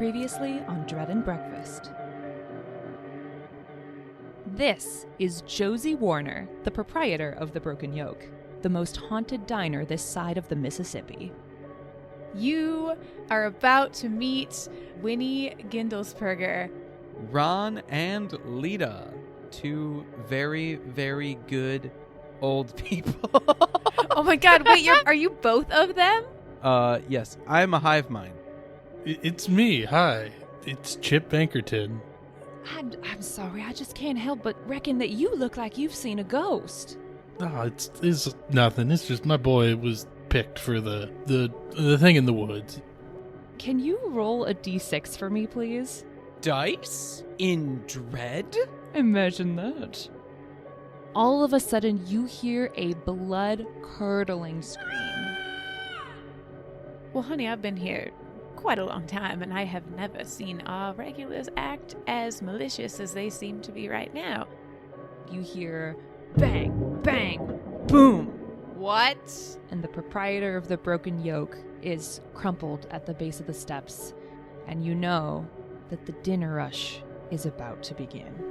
Previously on Dread and Breakfast. This is Josie Warner, the proprietor of the Broken Yolk, the most haunted diner this side of the Mississippi. You are about to meet Winnie Gindelsperger. Ron and Lita, two very, very good old people. Oh my god, wait, are you both of them? Yes, I'm a hive mind. It's me. Hi. It's Chip Bankerton. I'm sorry, I just can't help but reckon that you look like you've seen a ghost. Oh, it's nothing. It's just my boy was picked for the thing in the woods. Can you roll a d6 for me, please? Dice? In Dread? Imagine that. All of a sudden, you hear a blood-curdling scream. Well, honey, I've been here quite a long time, and I have never seen our regulars act as malicious as they seem to be right now. You hear bang, bang, boom. What? And the proprietor of the Broken Yolk is crumpled at the base of the steps, and you know that the dinner rush is about to begin.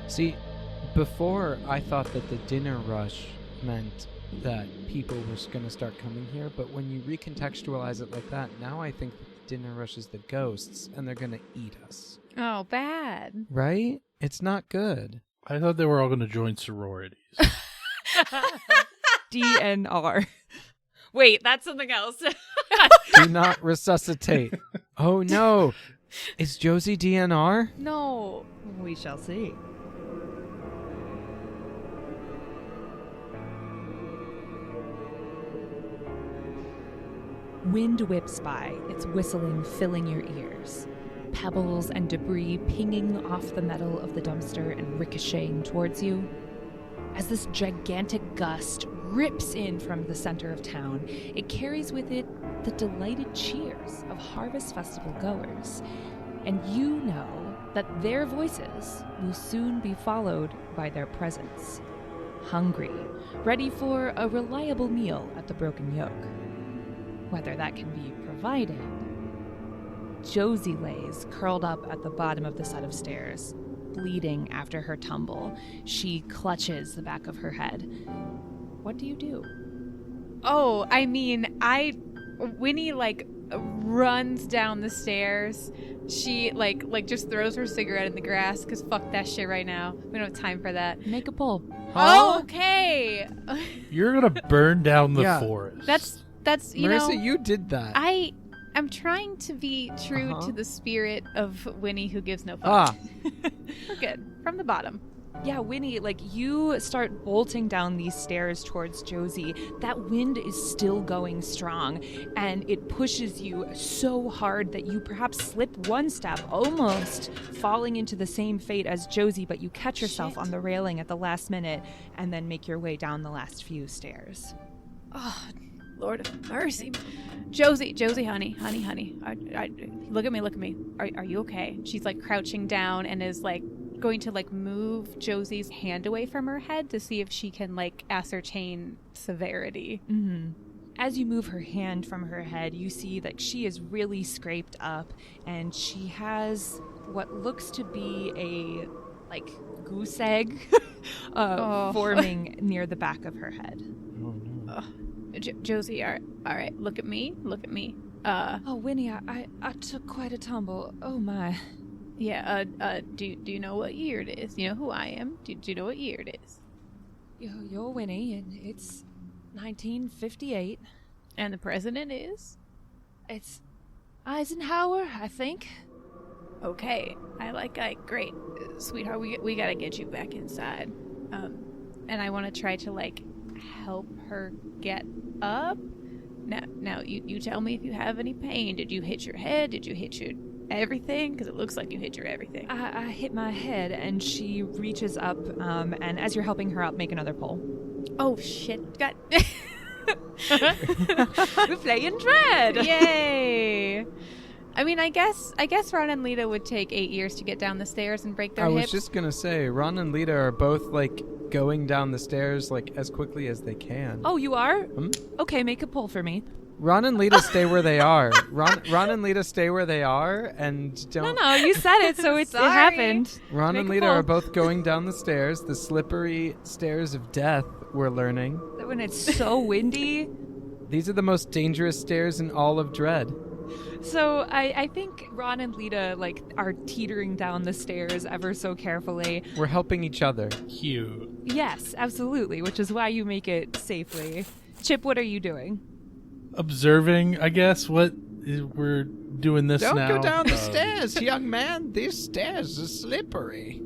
See, before I thought that the dinner rush meant that people were going to start coming here, but when you recontextualize it like that, now I think that the dinner rush is the ghosts, and they're going to eat us. Oh, bad. Right? It's not good. I thought they were all going to join sororities. DNR. Wait, that's something else. Do not resuscitate. Oh no. Is Josie DNR? No. We shall see. Wind whips by, its whistling filling your ears. Pebbles and debris pinging off the metal of the dumpster and ricocheting towards you. As this gigantic gust rips in from the center of town, it carries with it the delighted cheers of Harvest Festival goers. And you know that their voices will soon be followed by their presence. Hungry, ready for a reliable meal at the Broken Yolk. Whether that can be provided, Josie lays curled up at the bottom of the set of stairs, bleeding after her tumble. She clutches the back of her head. What do you do? Oh, I mean, Winnie, runs down the stairs. She, just throws her cigarette in the grass, because fuck that shit right now. We don't have time for that. Make a pull. Huh? Okay. You're going to burn down the forest. That's Marissa, you did that. I'm trying to be true to the spirit of Winnie who gives no fuck. We're good. From the bottom. Yeah, Winnie, you start bolting down these stairs towards Josie. That wind is still going strong, and it pushes you so hard that you perhaps slip one step, almost falling into the same fate as Josie, but you catch yourself on the railing at the last minute and then make your way down the last few stairs. Oh, Lord of mercy. Josie, honey. Look at me. Are you okay? She's crouching down and is going to move Josie's hand away from her head to see if she can ascertain severity. Mm-hmm. As you move her hand from her head, you see that she is really scraped up, and she has what looks to be a goose egg forming near the back of her head. Oh no. Josie, all right, look at me. Oh, Winnie, I took quite a tumble. Oh, my. Yeah, do you know what year it is? You know who I am? Do you know what year it is? You're Winnie, and it's 1958. And the president is? It's Eisenhower, I think. Okay, great. Sweetheart, we gotta get you back inside. And I want to try to, like, help her get up. Now, you tell me if you have any pain. Did you hit your head? Did you hit your everything? Because it looks like you hit your everything. I hit my head, and she reaches up, and as you're helping her up, make another pull. Oh, shit. God. We're playing Dread! Yay! I mean, I guess Ron and Lita would take 8 years to get down the stairs and break their hips. I was just gonna say, Ron and Lita are both, like, going down the stairs, like, as quickly as they can. Oh, you are? Okay, make a pull for me. Ron and Lita stay where they are. Ron and Lita stay where they are and don't... No, you said it, so it happened. Ron and Lita are both going down the stairs, the slippery stairs of death, we're learning. When it's so windy. These are the most dangerous stairs in all of Dread. So I think Ron and Lita, like, are teetering down the stairs ever so carefully. We're helping each other. Cute. Yes, absolutely, which is why you make it safely. Chip, what are you doing? Observing, I guess. We're doing this Don't now. go down the stairs, young man. These stairs are slippery.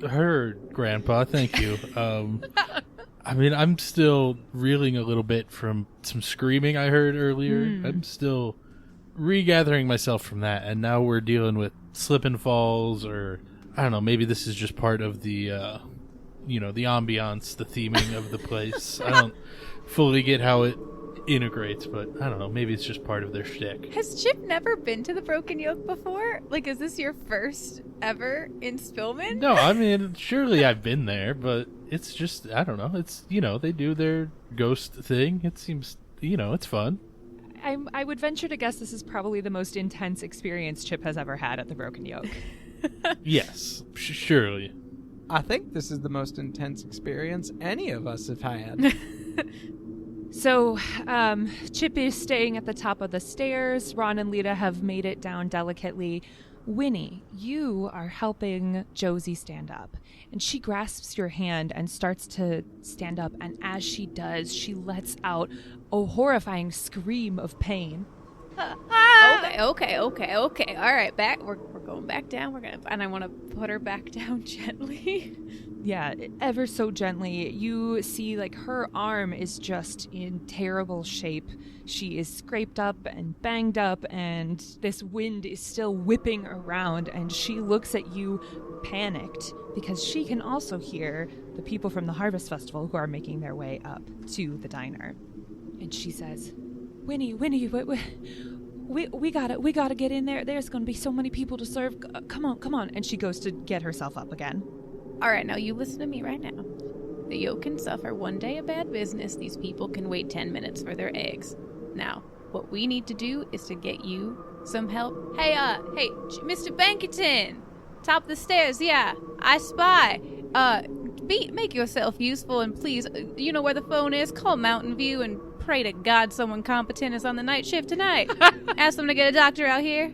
Heard, Grandpa. Thank you. I mean, I'm still reeling a little bit from some screaming I heard earlier. I'm still regathering myself from that, and now we're dealing with slip and falls, or I don't know, maybe this is just part of the the ambiance, the theming of the place. I don't fully get how it integrates, but I don't know, maybe it's just part of their shtick. Has Chip never been to the Broken Yolk before? Like, is this your first ever in Spillman? No, I mean, surely I've been there, but it's just, I don't know, it's, they do their ghost thing. It seems, it's fun. I would venture to guess this is probably the most intense experience Chip has ever had at the Broken Yolk. Yes, surely. I think this is the most intense experience any of us have had. So, Chip is staying at the top of the stairs. Ron and Lita have made it down delicately. Winnie, you are helping Josie stand up. And she grasps your hand and starts to stand up. And as she does, she lets out a horrifying scream of pain. Okay. All right, we're going back down. And I want to put her back down gently. Yeah, ever so gently. You see, like, her arm is just in terrible shape. She is scraped up and banged up, and this wind is still whipping around, and she looks at you panicked because she can also hear the people from the Harvest Festival who are making their way up to the diner. And she says, Winnie, we gotta get in there. There's gonna be so many people to serve. Come on. And she goes to get herself up again. All right, now you listen to me right now. The yolk can suffer one day of bad business. These people can wait 10 minutes for their eggs. Now, what we need to do is to get you some help. Hey, Mr. Bankerton, top of the stairs. Yeah, I spy. Make yourself useful, and please, you know where the phone is. Call Mountain View and pray to God someone competent is on the night shift tonight. Ask them to get a doctor out here.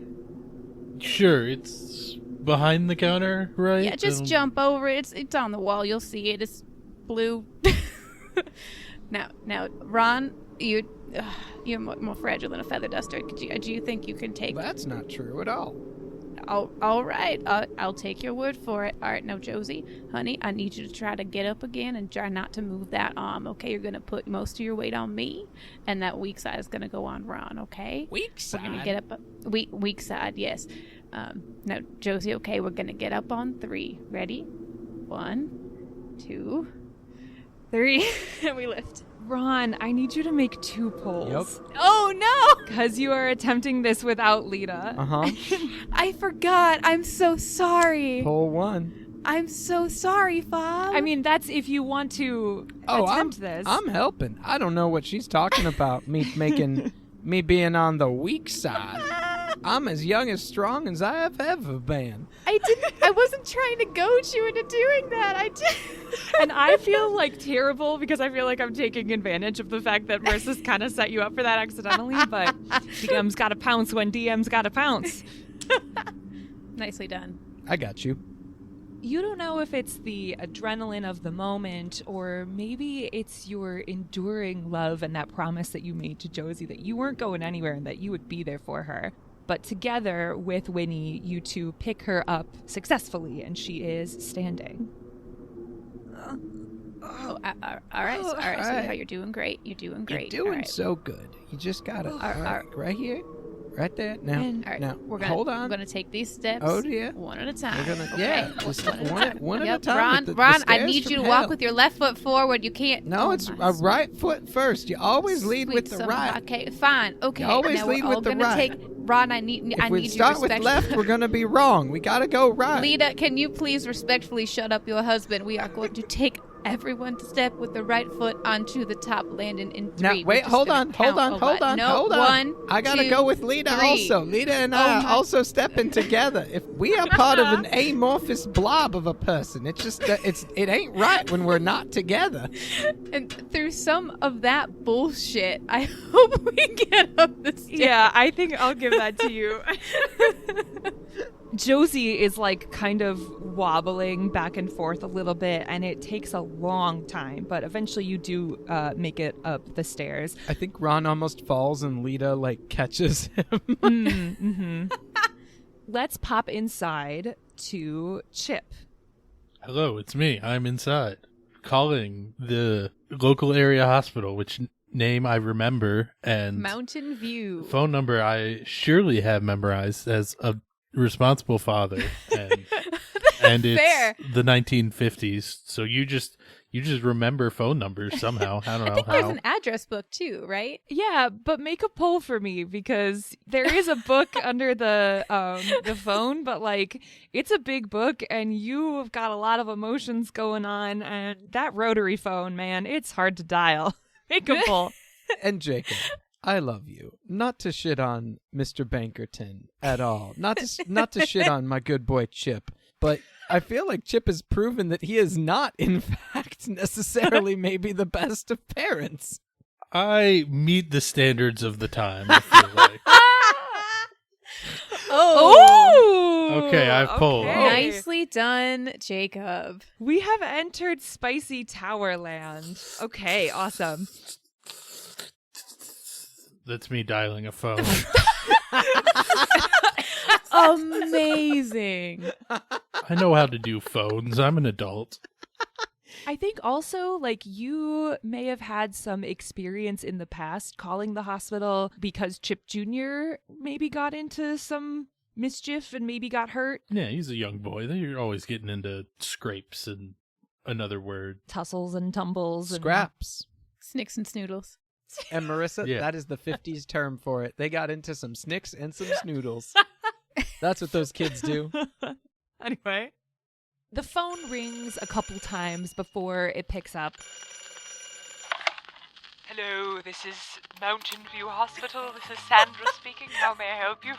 Sure, it's behind the counter, right? Yeah, just jump over it. It's on the wall. You'll see it. It's blue. Now, Ron, you're more fragile than a feather duster. Do you think you can take? That's not true at all. All right. I'll take your word for it. All right, now, Josie, honey, I need you to try to get up again and try not to move that arm, okay? You're going to put most of your weight on me, and that weak side is going to go on Ron, okay? Weak side? We're going to get up. Weak side, yes. Now, Josie, okay, we're going to get up on 3. Ready? 1, 2, 3. And we lift. Ron, I need you to make 2 pulls. Yep. Oh, no! Because you are attempting this without Lita. Uh-huh. I forgot. I'm so sorry. Pull 1. I'm so sorry, Fob. I mean, that's if you want to attempt this. I'm helping. I don't know what she's talking about. Me being on the weak side. I'm as young and strong as I have ever been. I wasn't trying to goad you into doing that. And I feel like terrible because I feel like I'm taking advantage of the fact that Marissa's kind of set you up for that accidentally, but DM's gotta pounce when DM's gotta pounce. Nicely done. I got you. You don't know if it's the adrenaline of the moment, or maybe it's your enduring love and that promise that you made to Josie that you weren't going anywhere and that you would be there for her. But together with Winnie, you two pick her up successfully, and she is standing. All right, sweetheart, you're doing great. You're doing great. You're doing all right. so good. You just got it. Right here. Right there. Now, All right, now, we're gonna, hold on. We're going to take these steps one at a time. We're gonna, okay? yeah, just one at a time. Ron, The Ron, I stairs need from you to hell. walk with your left foot forward. You can't. No, it's a right foot first. You always lead with the right. Okay, fine. Okay. You always now lead we're all with the gonna right. Take, Ron, I need If we you start with left, we're gonna be wrong. We gotta go right. Lita, can you please respectfully shut up your husband? We are going to take everyone to step with the right foot onto the top landing in 3. Now, wait, hold on. No, 1, I gotta 2, go with Lita 3. also. Lita and I are also stepping together. If we are part of an amorphous blob of a person, it's just it ain't right when we're not together. And through some of that bullshit, I hope we get up the stairs. Yeah, I think I'll give that to you. Josie is like kind of wobbling back and forth a little bit, and it takes a long time, but eventually you do make it up the stairs. I think Ron almost falls and Lita like catches him. Mm-hmm. Let's pop inside to Chip. Hello, it's me. I'm inside. Calling the local area hospital, which name I remember, and Mountain View. phone number I surely have memorized as a responsible father. And it's fair. the 1950s, so you just remember phone numbers somehow. I don't know I think how. there's an address book too, right? Yeah, but make a poll for me because there is a book under the phone, but like it's a big book and you have got a lot of emotions going on, and that rotary phone, man, it's hard to dial. Make a poll. And Jacob, I love you. Not to shit on Mr. Bankerton at all. Not to shit on my good boy Chip, but I feel like Chip has proven that he is not, in fact, necessarily maybe the best of parents. I meet the standards of the time, I feel like. Oh! Okay, I've pulled. Okay. Nicely done, Jacob. We have entered Spicy Tower Land. Okay, awesome. That's me dialing a phone. Amazing. I know how to do phones. I'm an adult. I think also, like, you may have had some experience in the past calling the hospital because Chip Jr. maybe got into some mischief and maybe got hurt. Yeah, he's a young boy. They're always getting into scrapes and another word. Tussles and tumbles. And Scraps. Snicks and snoodles. And Marissa, Yeah. that is the 50s term for it. They got into some snicks and some snoodles. That's what those kids do. Anyway. The phone rings a couple times before it picks up. Hello, this is Mountain View Hospital. This is Sandra speaking. How may I help you?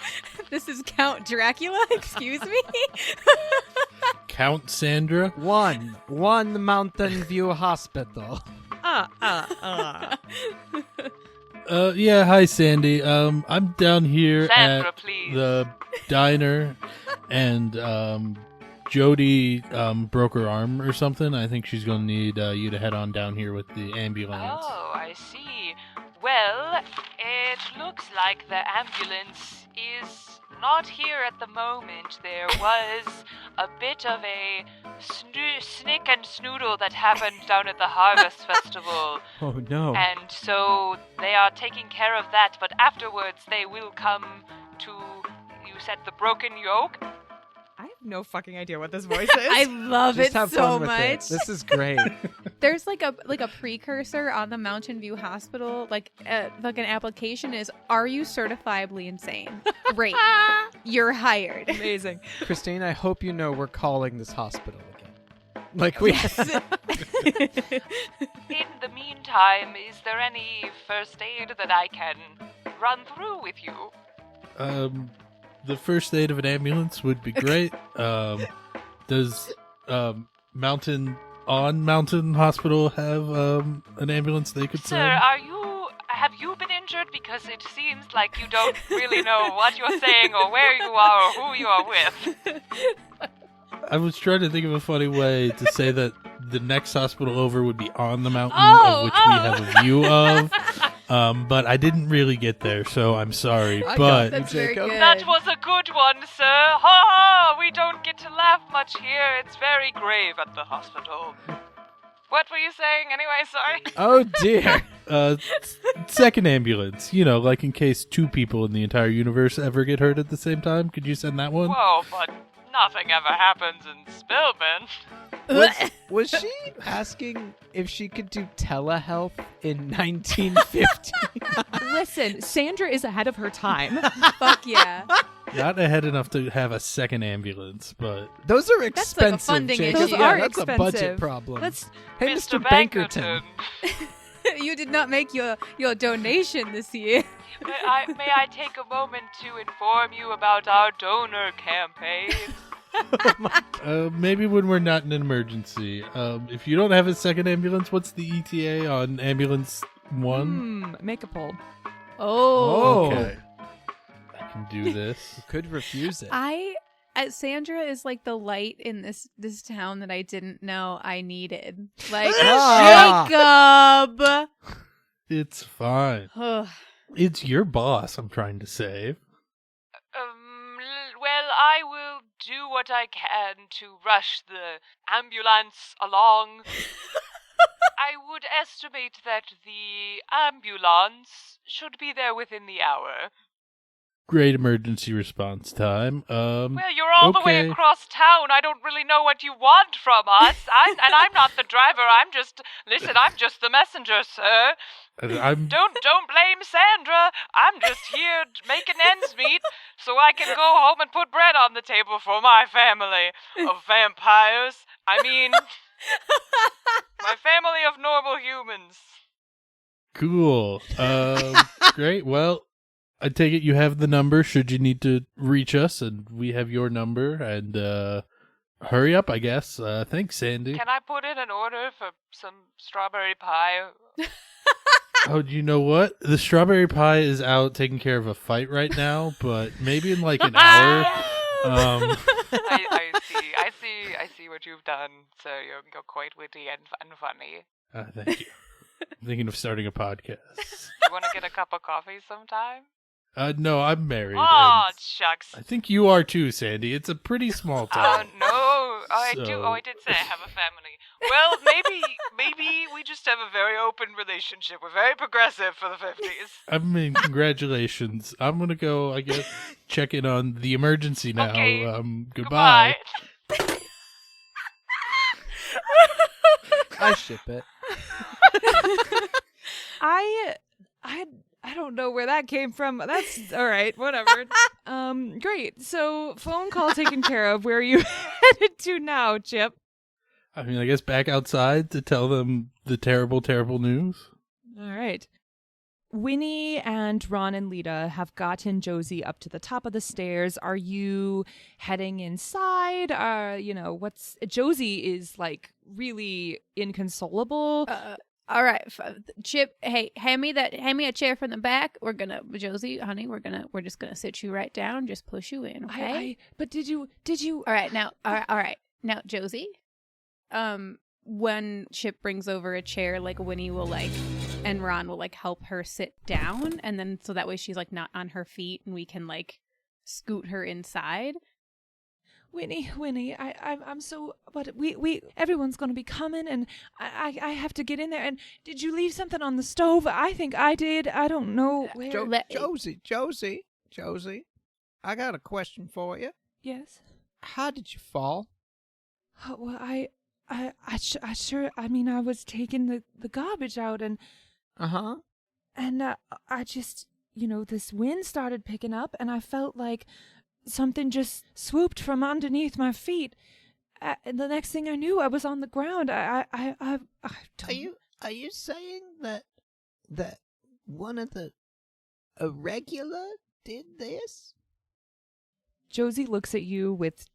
This is Count Dracula, excuse me? Count Sandra? One Mountain View Hospital. Yeah, hi Sandy. I'm down here Sandra, at please. the diner, and Jody broke her arm or something. I think she's gonna need you to head on down here with the ambulance. Oh, I see. Well, it looks like the ambulance is not here at the moment. There was a bit of a snick and snoodle that happened down at the Harvest Festival. Oh no. And so they are taking care of that, but afterwards they will come to, you said the Broken Yolk? I have no fucking idea what this voice is. I love Just it have so fun with it. much. This is great. There's like a precursor on the Mountain View Hospital, like an application is, are you certifiably insane? Great. You're hired. Amazing. Christine, I hope you know we're calling this hospital again. Like we In the meantime, is there any first aid that I can run through with you? The first aid of an ambulance would be great. Does Mountain Hospital have an ambulance they could Sir, send? have you been injured? Because it seems like you don't really know what you're saying or where you are or who you are with. I was trying to think of a funny way to say that the next hospital over would be on the mountain Oh, of which we have a view of. But I didn't really get there, so I'm sorry. I got But That's very Jacob. good. That was a good one, sir. Ha ha! We don't get to laugh much here. It's very grave at the hospital. What were you saying anyway? Sorry. Oh dear. second ambulance, like in case two people in the entire universe ever get hurt at the same time. Could you send that one? Whoa, but nothing ever happens in Spillman. Was she asking if she could do telehealth in 1950? Listen, Sandra is ahead of her time. Fuck yeah. Not ahead enough to have a second ambulance, but Those are That's like a expensive, funding Jacob. issue. Those are That's a budget expensive. problem. Let's Hey, Mr. Mr. Bankerton. You did not make your donation this year. May I take a moment to inform you about our donor campaign? maybe when we're not in an emergency. If you don't have a second ambulance, what's the ETA on ambulance 1? make a poll. Oh. Okay. I can do this. Could refuse it. Sandra is like the light in this town that I didn't know I needed. Like Jacob. It's fine. It's your boss I'm trying to save. Well, I will do what I can to rush the ambulance along. I would estimate that the ambulance should be there within the hour. Great emergency response time. Well, you're all the way okay. across town. I don't really know what you want from us. I'm not the driver. I'm just the messenger, sir. I'm Don't blame Sandra. I'm just here making ends meet so I can go home and put bread on the table for my family of vampires. I mean, my family of normal humans. cool. Great. Well, I take it you have the number should you need to reach us, and we have your number. And hurry up, I guess. Thanks, Sandy. Can I put in an order for some strawberry pie? Oh, you know what? The strawberry pie is out taking care of a fight right now, but maybe in like an hour. I see what you've done, sir. You're quite witty and funny. Thank you. I'm thinking of starting a podcast. You want to get a cup of coffee sometime? No, I'm married. Oh, and shucks. I think you are too, Sandy. It's a pretty small town. No. I do. So- Oh, I did say I have a family. Well, maybe we just have a very open relationship. We're very progressive for the 50s. I mean, congratulations. I'm gonna go, I guess, check in on the emergency now. Okay. Goodbye. I ship it. I don't know where that came from. That's all right. Whatever. Great. So phone call taken care of. Where are you headed to now, Chip? I mean, I guess back outside to tell them the terrible, terrible news. All right. Winnie and Ron and Lita have gotten Josie up to the top of the stairs. Are you heading inside? What's Josie is like really inconsolable. All right, Chip. Hey, hand me a chair from the back. Josie, honey, we're just gonna sit you right down, just push you in, okay? But did you? All right, now, Josie. When Chip brings over a chair, like Winnie will and Ron will help her sit down, and then so that way she's not on her feet, and we can scoot her inside. Winnie, I'm so, but we everyone's gonna be coming, and I have to get in there. And did you leave something on the stove? I think I did. I don't know where. Josie, I got a question for you. Yes. How did you fall? Well, I was taking the garbage out, and I just, this wind started picking up, and I felt like something just swooped from underneath my feet. And the next thing I knew, I was on the ground. I don't. Are you saying that one of the irregular did this? Josie looks at you with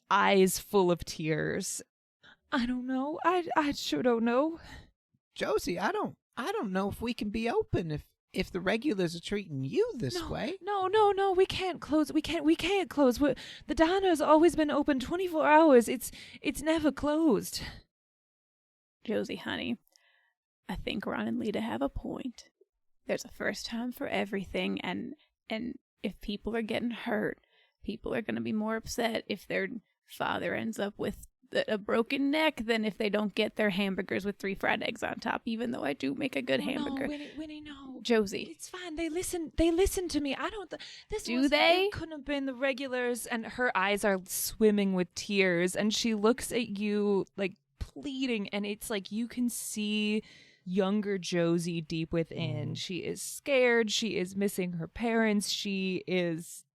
eyes full of tears. I don't know. I sure don't know. Josie, I don't know if we can be open if the regulars are treating you this way. No, we can't close. We can't close. The diner's always been open 24 hours. It's never closed. Josie, honey, I think Ron and Lita have a point. There's a first time for everything, and if people are getting hurt, people are going to be more upset if their father ends up with a broken neck than if they don't get their hamburgers with 3 fried eggs on top, even though I do make a good hamburger. No, Winnie, no. Josie. It's fine. They listen to me. I don't... They? It couldn't have been the regulars, and her eyes are swimming with tears, and she looks at you, like, pleading, and it's like you can see younger Josie deep within. She is scared. She is missing her parents. She is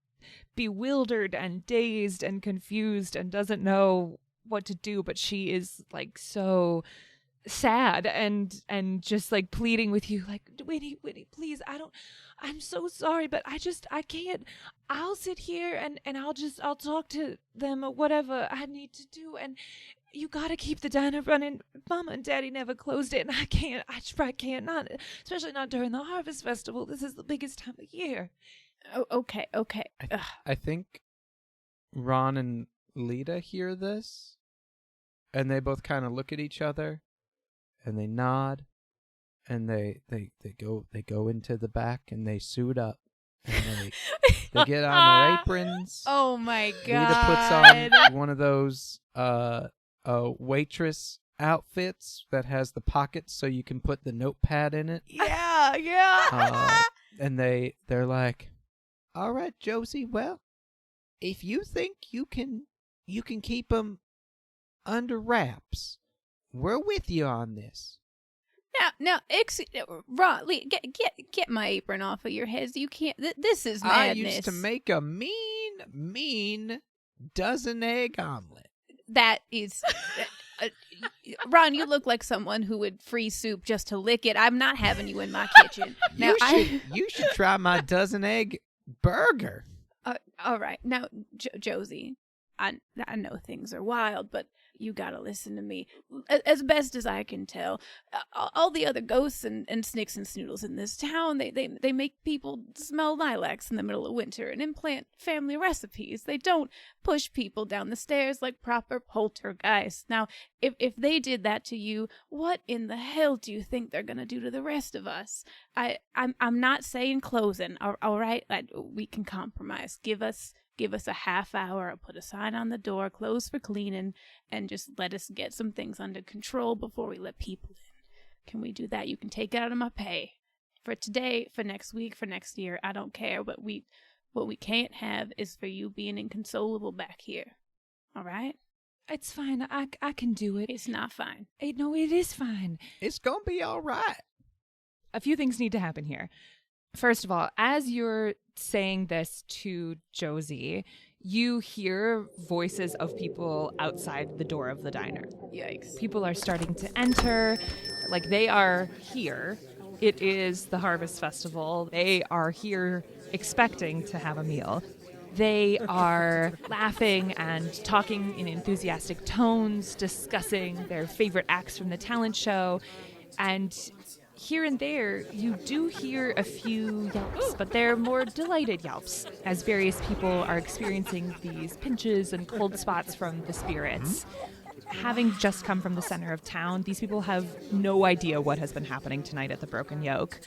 bewildered and dazed and confused and doesn't know what to do, but she is like so sad and just like pleading with you, like, Winnie, please, I'm so sorry, but I can't. I'll sit here and I'll talk to them or whatever I need to do, and you gotta keep the diner running. Mama and Daddy never closed it, and I can't, not, especially not during the Harvest Festival. This is the biggest time of year. Oh, okay. I think Ron and Lita hear this, and they both kind of look at each other, and they nod, and they go into the back, and they suit up, and they get on their aprons. Oh my god! Lita puts on one of those waitress outfits that has the pockets so you can put the notepad in it. Yeah. And they're like, All right, Josie, well, if you think you can keep them under wraps, we're with you on this. Now, Ron, Lee, get my apron off of your heads. You can't. This is madness. I used to make a mean dozen egg omelet. That is, Ron, you look like someone who would freeze soup just to lick it. I'm not having you in my kitchen. Now, you should try my dozen egg burger. All right, now, Josie, I know things are wild, but you gotta listen to me. As best as I can tell, all the other ghosts and snicks and snoodles in this town, they make people smell lilacs in the middle of winter and implant family recipes. They don't push people down the stairs like proper poltergeists. Now, if they did that to you, what in the hell do you think they're gonna do to the rest of us? I'm not saying closing. All right, we can compromise. Give us a half hour, or put a sign on the door, close for cleaning, and just let us get some things under control before we let people in. Can we do that? You can take it out of my pay. For today, for next week, for next year, I don't care. But what we can't have is for you being inconsolable back here. All right? It's fine. I can do it. It's not fine. No, it is fine. It's gonna be all right. A few things need to happen here. First of all, as you're saying this to Josie, you hear voices of people outside the door of the diner. Yikes. People are starting to enter, like they are here. It is the Harvest Festival. They are here expecting to have a meal. They are laughing and talking in enthusiastic tones, discussing their favorite acts from the talent show, and here and there, you do hear a few yelps, but they're more delighted yelps, as various people are experiencing these pinches and cold spots from the spirits. Having just come from the center of town, these people have no idea what has been happening tonight at the Broken Yolk.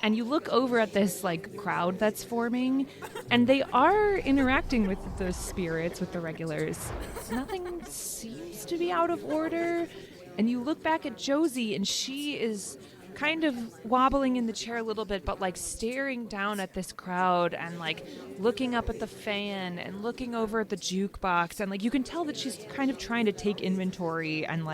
And you look over at this crowd that's forming, and they are interacting with the spirits, with the regulars. Nothing seems to be out of order. And you look back at Josie, and she is kind of wobbling in the chair a little bit, but staring down at this crowd and looking up at the fan and looking over at the jukebox, and you can tell that she's kind of trying to take inventory and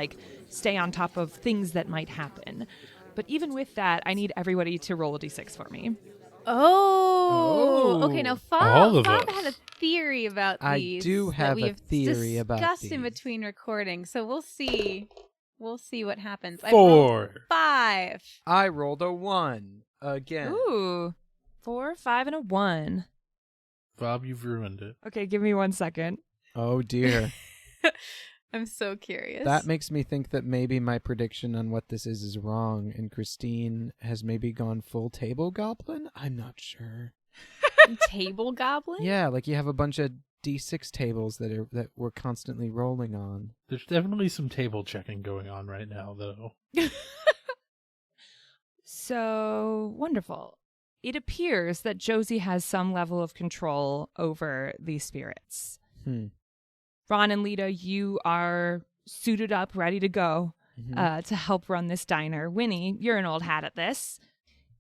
stay on top of things that might happen. But even with that, I need everybody to roll a d6 for me. Oh, okay. Now, Fob had a theory about these. I do have a theory about these. Discussed in between recordings, so we'll see. We'll see what happens. 4. 5. I rolled a 1 again. Ooh. 4, 5, and a 1. Bob, you've ruined it. Okay, give me 1 second. Oh, dear. I'm so curious. That makes me think that maybe my prediction on what this is wrong, and Christine has maybe gone full table goblin? I'm not sure. Table goblin? Yeah, like you have a bunch of D6 tables that we're constantly rolling on. There's definitely some table checking going on right now, though. So wonderful. It appears that Josie has some level of control over these spirits. Ron and Lita, you are suited up, ready to go to help run this diner. Winnie, you're an old hat at this.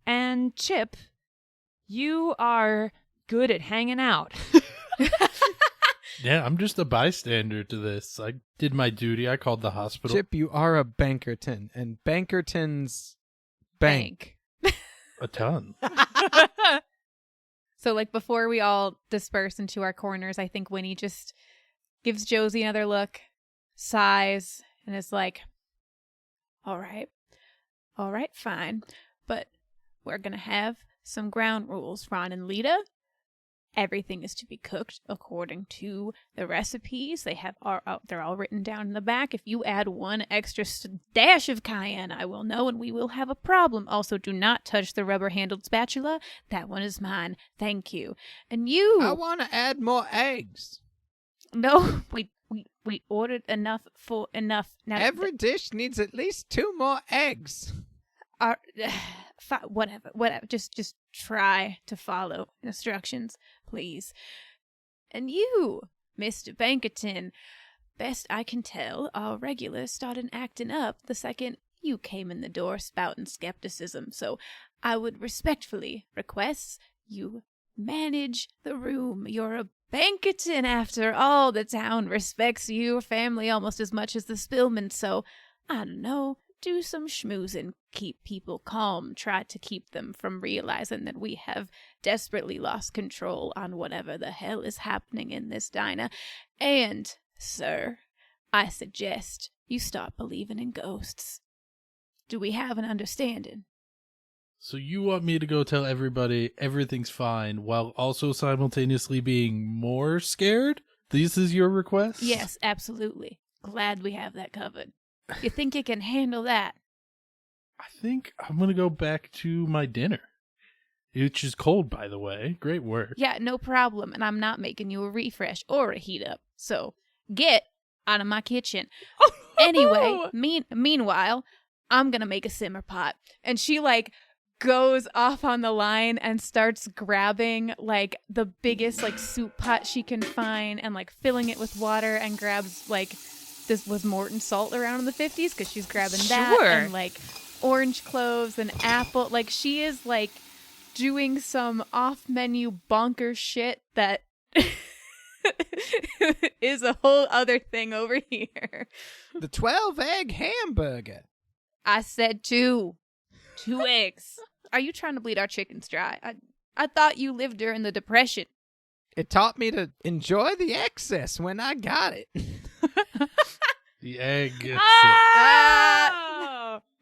And Chip, you are good at hanging out. Yeah, I'm just a bystander to this. I did my duty. I called the hospital. Chip, you are a Bankerton, and Bankerton's bank. A ton. So, like, before we all disperse into our corners, I think Winnie just gives Josie another look, sighs, and is like, all right, fine. But we're going to have some ground rules, Ron and Lita. Everything is to be cooked according to the recipes. They're all written down in the back. If you add one extra dash of cayenne, I will know and we will have a problem. Also, do not touch the rubber-handled spatula. That one is mine. Thank you. And you... I want to add more eggs. No, we ordered enough for enough. Now, Every dish needs at least 2 more eggs. Whatever. Just try to follow instructions, please. And you, Mr. Bankerton, best I can tell, our regulars started acting up the second you came in the door spouting skepticism. So I would respectfully request you manage the room. You're a Bankerton, after all. The town respects your family almost as much as the Spillman. So I don't know. Do some schmoozing, keep people calm, try to keep them from realizing that we have desperately lost control on whatever the hell is happening in this diner. And, sir, I suggest you start believing in ghosts. Do we have an understanding? So you want me to go tell everybody everything's fine while also simultaneously being more scared? This is your request? Yes, absolutely. Glad we have that covered. You think you can handle that? I think I'm going to go back to my dinner, which is cold, by the way. Great work. Yeah, no problem. And I'm not making you a refresh or a heat up. So get out of my kitchen. Anyway, meanwhile, I'm going to make a simmer pot. And she, like, goes off on the line and starts grabbing, like, the biggest, like, soup pot she can find and, like, filling it with water, and grabs, like... This was Morton salt around in the 50s because she's grabbing that and like orange cloves and apple. Like she is like doing some off-menu bonker shit that is a whole other thing over here. The 12-egg hamburger. I said 2 eggs. Are you trying to bleed our chickens dry? I thought you lived during the Depression. It taught me to enjoy the excess when I got it. The egg.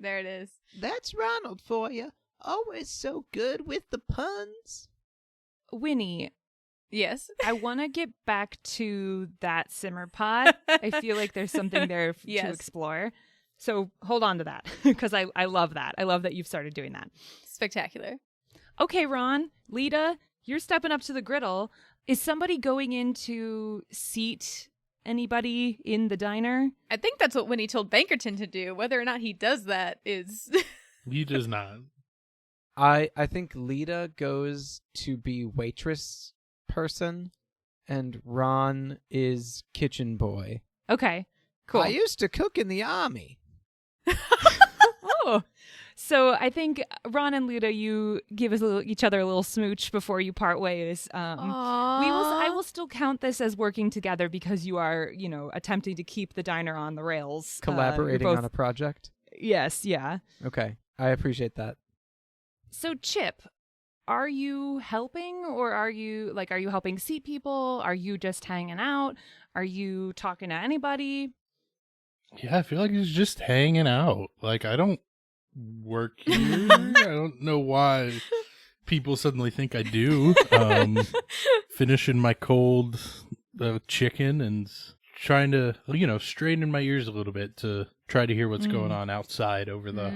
There it is. That's Ronald for you. Always so good with the puns. Winnie, Yes. I want to get back to that simmer pot. I feel like there's something there to explore. So hold on to that because I love that. I love that you've started doing that. Spectacular. Okay, Ron, Lita, you're stepping up to the griddle. Is somebody going in to seat anybody in the diner? I think that's what Winnie told Bankerton to do. Whether or not he does that is... He does not. I think Lita goes to be waitress person, and Ron is kitchen boy. Okay, cool. I used to cook in the army. Oh, so I think Ron and Lita, you give us each other a little smooch before you part ways. I will still count this as working together because you are, attempting to keep the diner on the rails. Collaborating on a project? Yes, yeah. Okay, I appreciate that. So Chip, are you helping, or are you helping seat people? Are you just hanging out? Are you talking to anybody? Yeah, I feel like he's just hanging out. Like, I don't work here. I don't know why people suddenly think I do. Finishing my cold chicken and trying to, straighten my ears a little bit to try to hear what's going on outside over the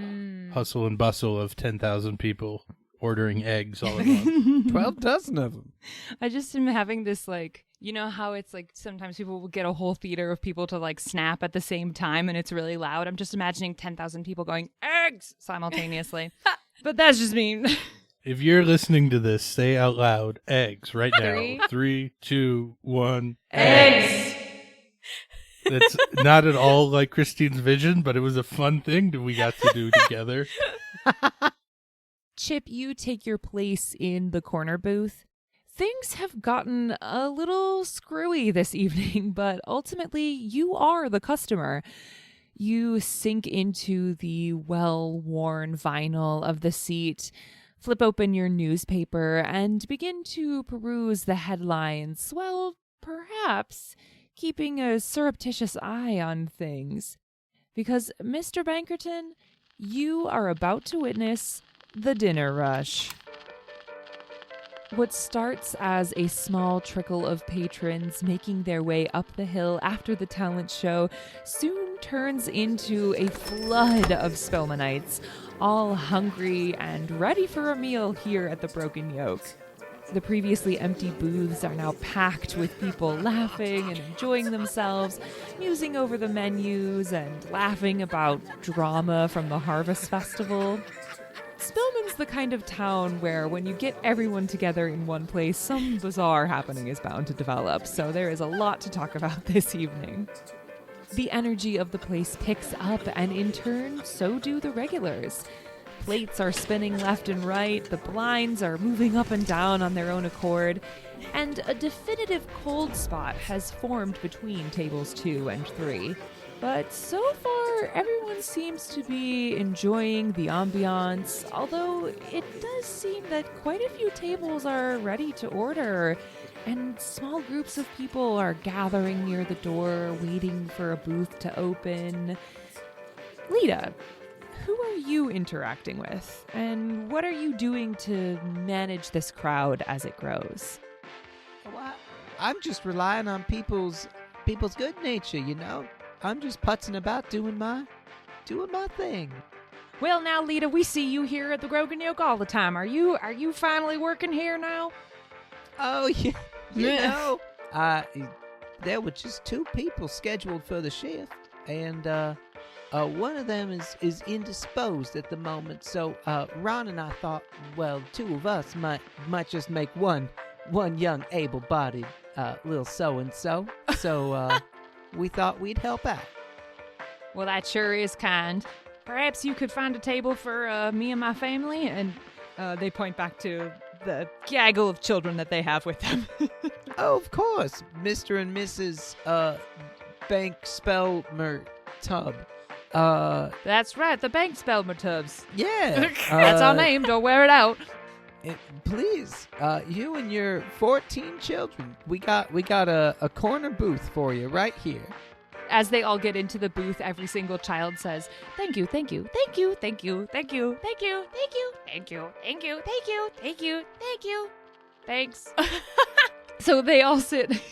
hustle and bustle of 10,000 people ordering eggs all at once. 12 dozen of them. I just am having this, how it's sometimes people will get a whole theater of people to snap at the same time and it's really loud. I'm just imagining 10,000 people going, eggs, simultaneously. But that's just me. If you're listening to this, say out loud, eggs, right now. 3, 2, 1. Eggs! It's not at all like Christine's vision, but it was a fun thing that we got to do together. Chip, you take your place in the corner booth. Things have gotten a little screwy this evening, but ultimately you are the customer. You sink into the well-worn vinyl of the seat, flip open your newspaper, and begin to peruse the headlines, well, perhaps keeping a surreptitious eye on things. Because, Mr. Bankerton, you are about to witness the dinner rush. What starts as a small trickle of patrons making their way up the hill after the talent show soon turns into a flood of Spellmanites, all hungry and ready for a meal here at the Broken Yolk. The previously empty booths are now packed with people laughing and enjoying themselves, musing over the menus and laughing about drama from the Harvest Festival. Spillman's the kind of town where when you get everyone together in one place, some bizarre happening is bound to develop, so there is a lot to talk about this evening. The energy of the place picks up, and in turn, so do the regulars. Plates are spinning left and right, the blinds are moving up and down on their own accord, and a definitive cold spot has formed between tables 2 and 3. But so far, everyone seems to be enjoying the ambiance, although it does seem that quite a few tables are ready to order, and small groups of people are gathering near the door, waiting for a booth to open. Lita, who are you interacting with, and what are you doing to manage this crowd as it grows? Well, I'm just relying on people's good nature, I'm just putzing about doing my thing. Well, now, Lita, we see you here at the Broken Yolk all the time. Are you finally working here now? Oh, yeah. There were just 2 people scheduled for the shift, and one of them is indisposed at the moment. So Ron and I thought, well, 2 of us might just make one young, able-bodied little so-and-so. So we thought we'd help out. Well, that sure is kind. Perhaps you could find a table for me and my family, and they point back to the gaggle of children that they have with them. Oh, of course, Mr. and Mrs. Bank Spellmer Tub. That's right, the Bank Spellmer Tubs. Yeah. That's our name, don't wear it out. Please, you and your 14 children, we got a corner booth for you right here. As they all get into the booth, every single child says, "Thank you, thank you, thank you, thank you, thank you, thank you, thank you, thank you, thank you, thank you, thank you, thank you, thanks." So they all sit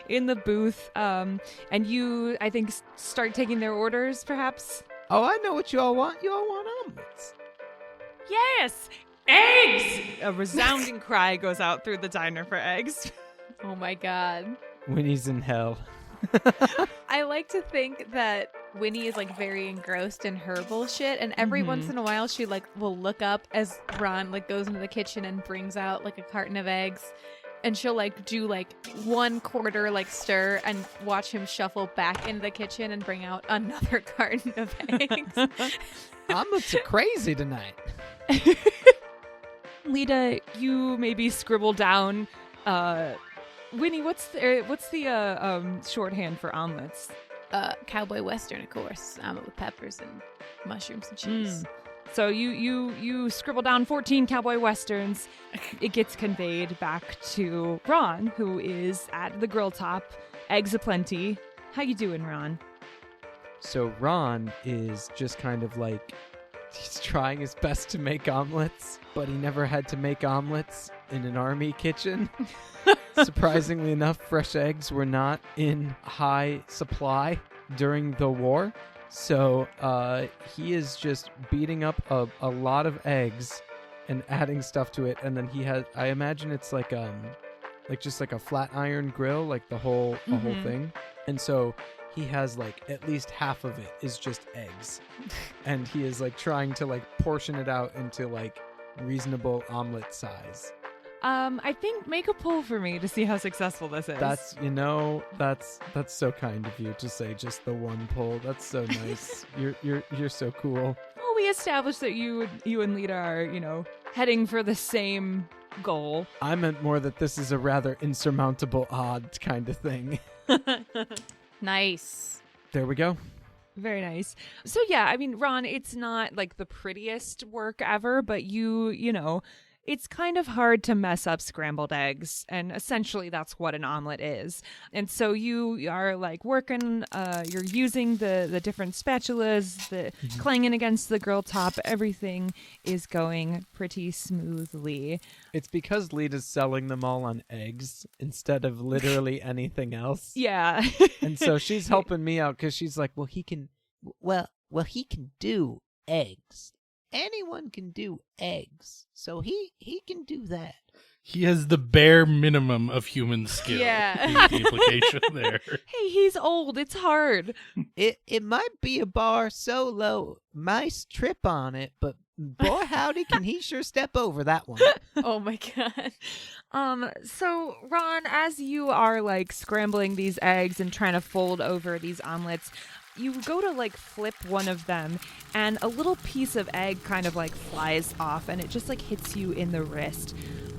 in the booth, and you, I think, start taking their orders, perhaps? Oh, I know what you all want. You all want omelets. Yes! Eggs! A resounding cry goes out through the diner for eggs. Oh my god. Winnie's in hell. I like to think that Winnie is very engrossed in her bullshit, and every once in a while she will look up as Ron goes into the kitchen and brings out a carton of eggs, and she'll do 1/4 stir and watch him shuffle back into the kitchen and bring out another carton of eggs. Omelets are crazy tonight. Lita, you maybe scribble down, Winnie, what's the shorthand for omelets? Cowboy Western, of course. Omelet with peppers and mushrooms and cheese. So you scribble down 14 Cowboy Westerns. It gets conveyed back to Ron, who is at the grill top. Eggs aplenty. How you doing, Ron? So Ron is just kind of he's trying his best to make omelets, but he never had to make omelets in an army kitchen. Surprisingly enough, fresh eggs were not in high supply during the war. So he is just beating up a lot of eggs and adding stuff to it. And then he has, I imagine it's like just like a flat iron grill, like the whole thing. And so he has like at least half of it is just eggs. And he is like trying to like portion it out into like reasonable omelet size. I think make a pull for me to see how successful this is. That's so kind of you to say just the one pull. That's so nice. You're so cool. Well, we established that you and Lita are, heading for the same goal. I meant more that this is a rather insurmountable odd kind of thing. Nice. There we go. Very nice. So yeah, I mean, Ron, it's not like the prettiest work ever, but it's kind of hard to mess up scrambled eggs, and essentially that's what an omelet is. And so you are like working, you're using the different spatulas, the clanging against the grill top. Everything is going pretty smoothly. It's because Lita's selling them all on eggs instead of literally anything else. Yeah. And so she's helping me out because she's like, He can do eggs. Anyone can do eggs, so he can do that. He has the bare minimum of human skill. Yeah. The implication there. Hey, he's old. It's hard. It might be a bar so low, mice trip on it, but boy howdy can he sure step over that one. Oh my god. So Ron, as you are like scrambling these eggs and trying to fold over these omelets, you go to like flip one of them and a little piece of egg kind of like flies off and it just like hits you in the wrist.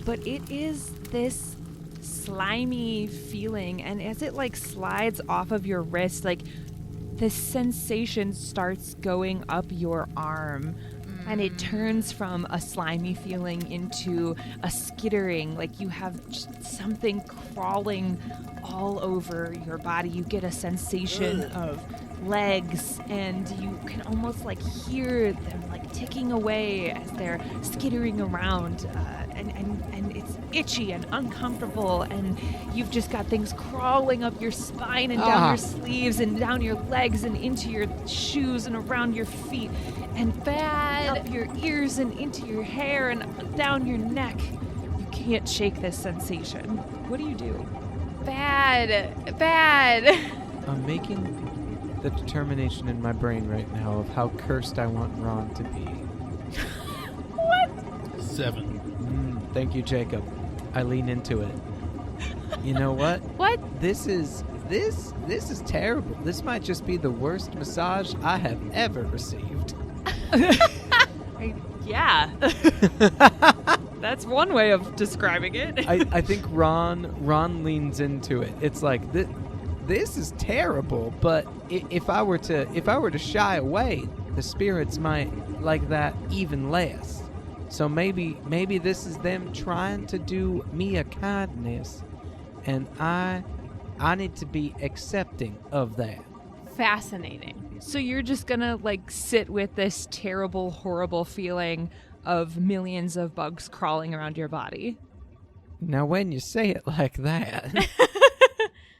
But it is this slimy feeling, and as it like slides off of your wrist, like this sensation starts going up your arm. And it turns from a slimy feeling into a skittering, like you have just something crawling all over your body. You get a sensation of legs, and you can almost like hear them like ticking away as they're skittering around, and it's itchy and uncomfortable, and you've just got things crawling up your spine and down your sleeves and down your legs and into your shoes and around your feet and up your ears and into your hair and down your neck. You can't shake this sensation. What do you do? Bad. I'm making the determination in my brain right now of how cursed I want Ron to be. 7. Thank you, Jacob. I lean into it. You know what? What? This is terrible. This might just be the worst massage I have ever received. Yeah. That's one way of describing it. I think Ron leans into it. It's like this is terrible, but if I were to shy away, the spirits might like that even less. So maybe this is them trying to do me a kindness, and I need to be accepting of that. Fascinating. So you're just gonna like sit with this terrible, horrible feeling of millions of bugs crawling around your body. Now, when you say it like that,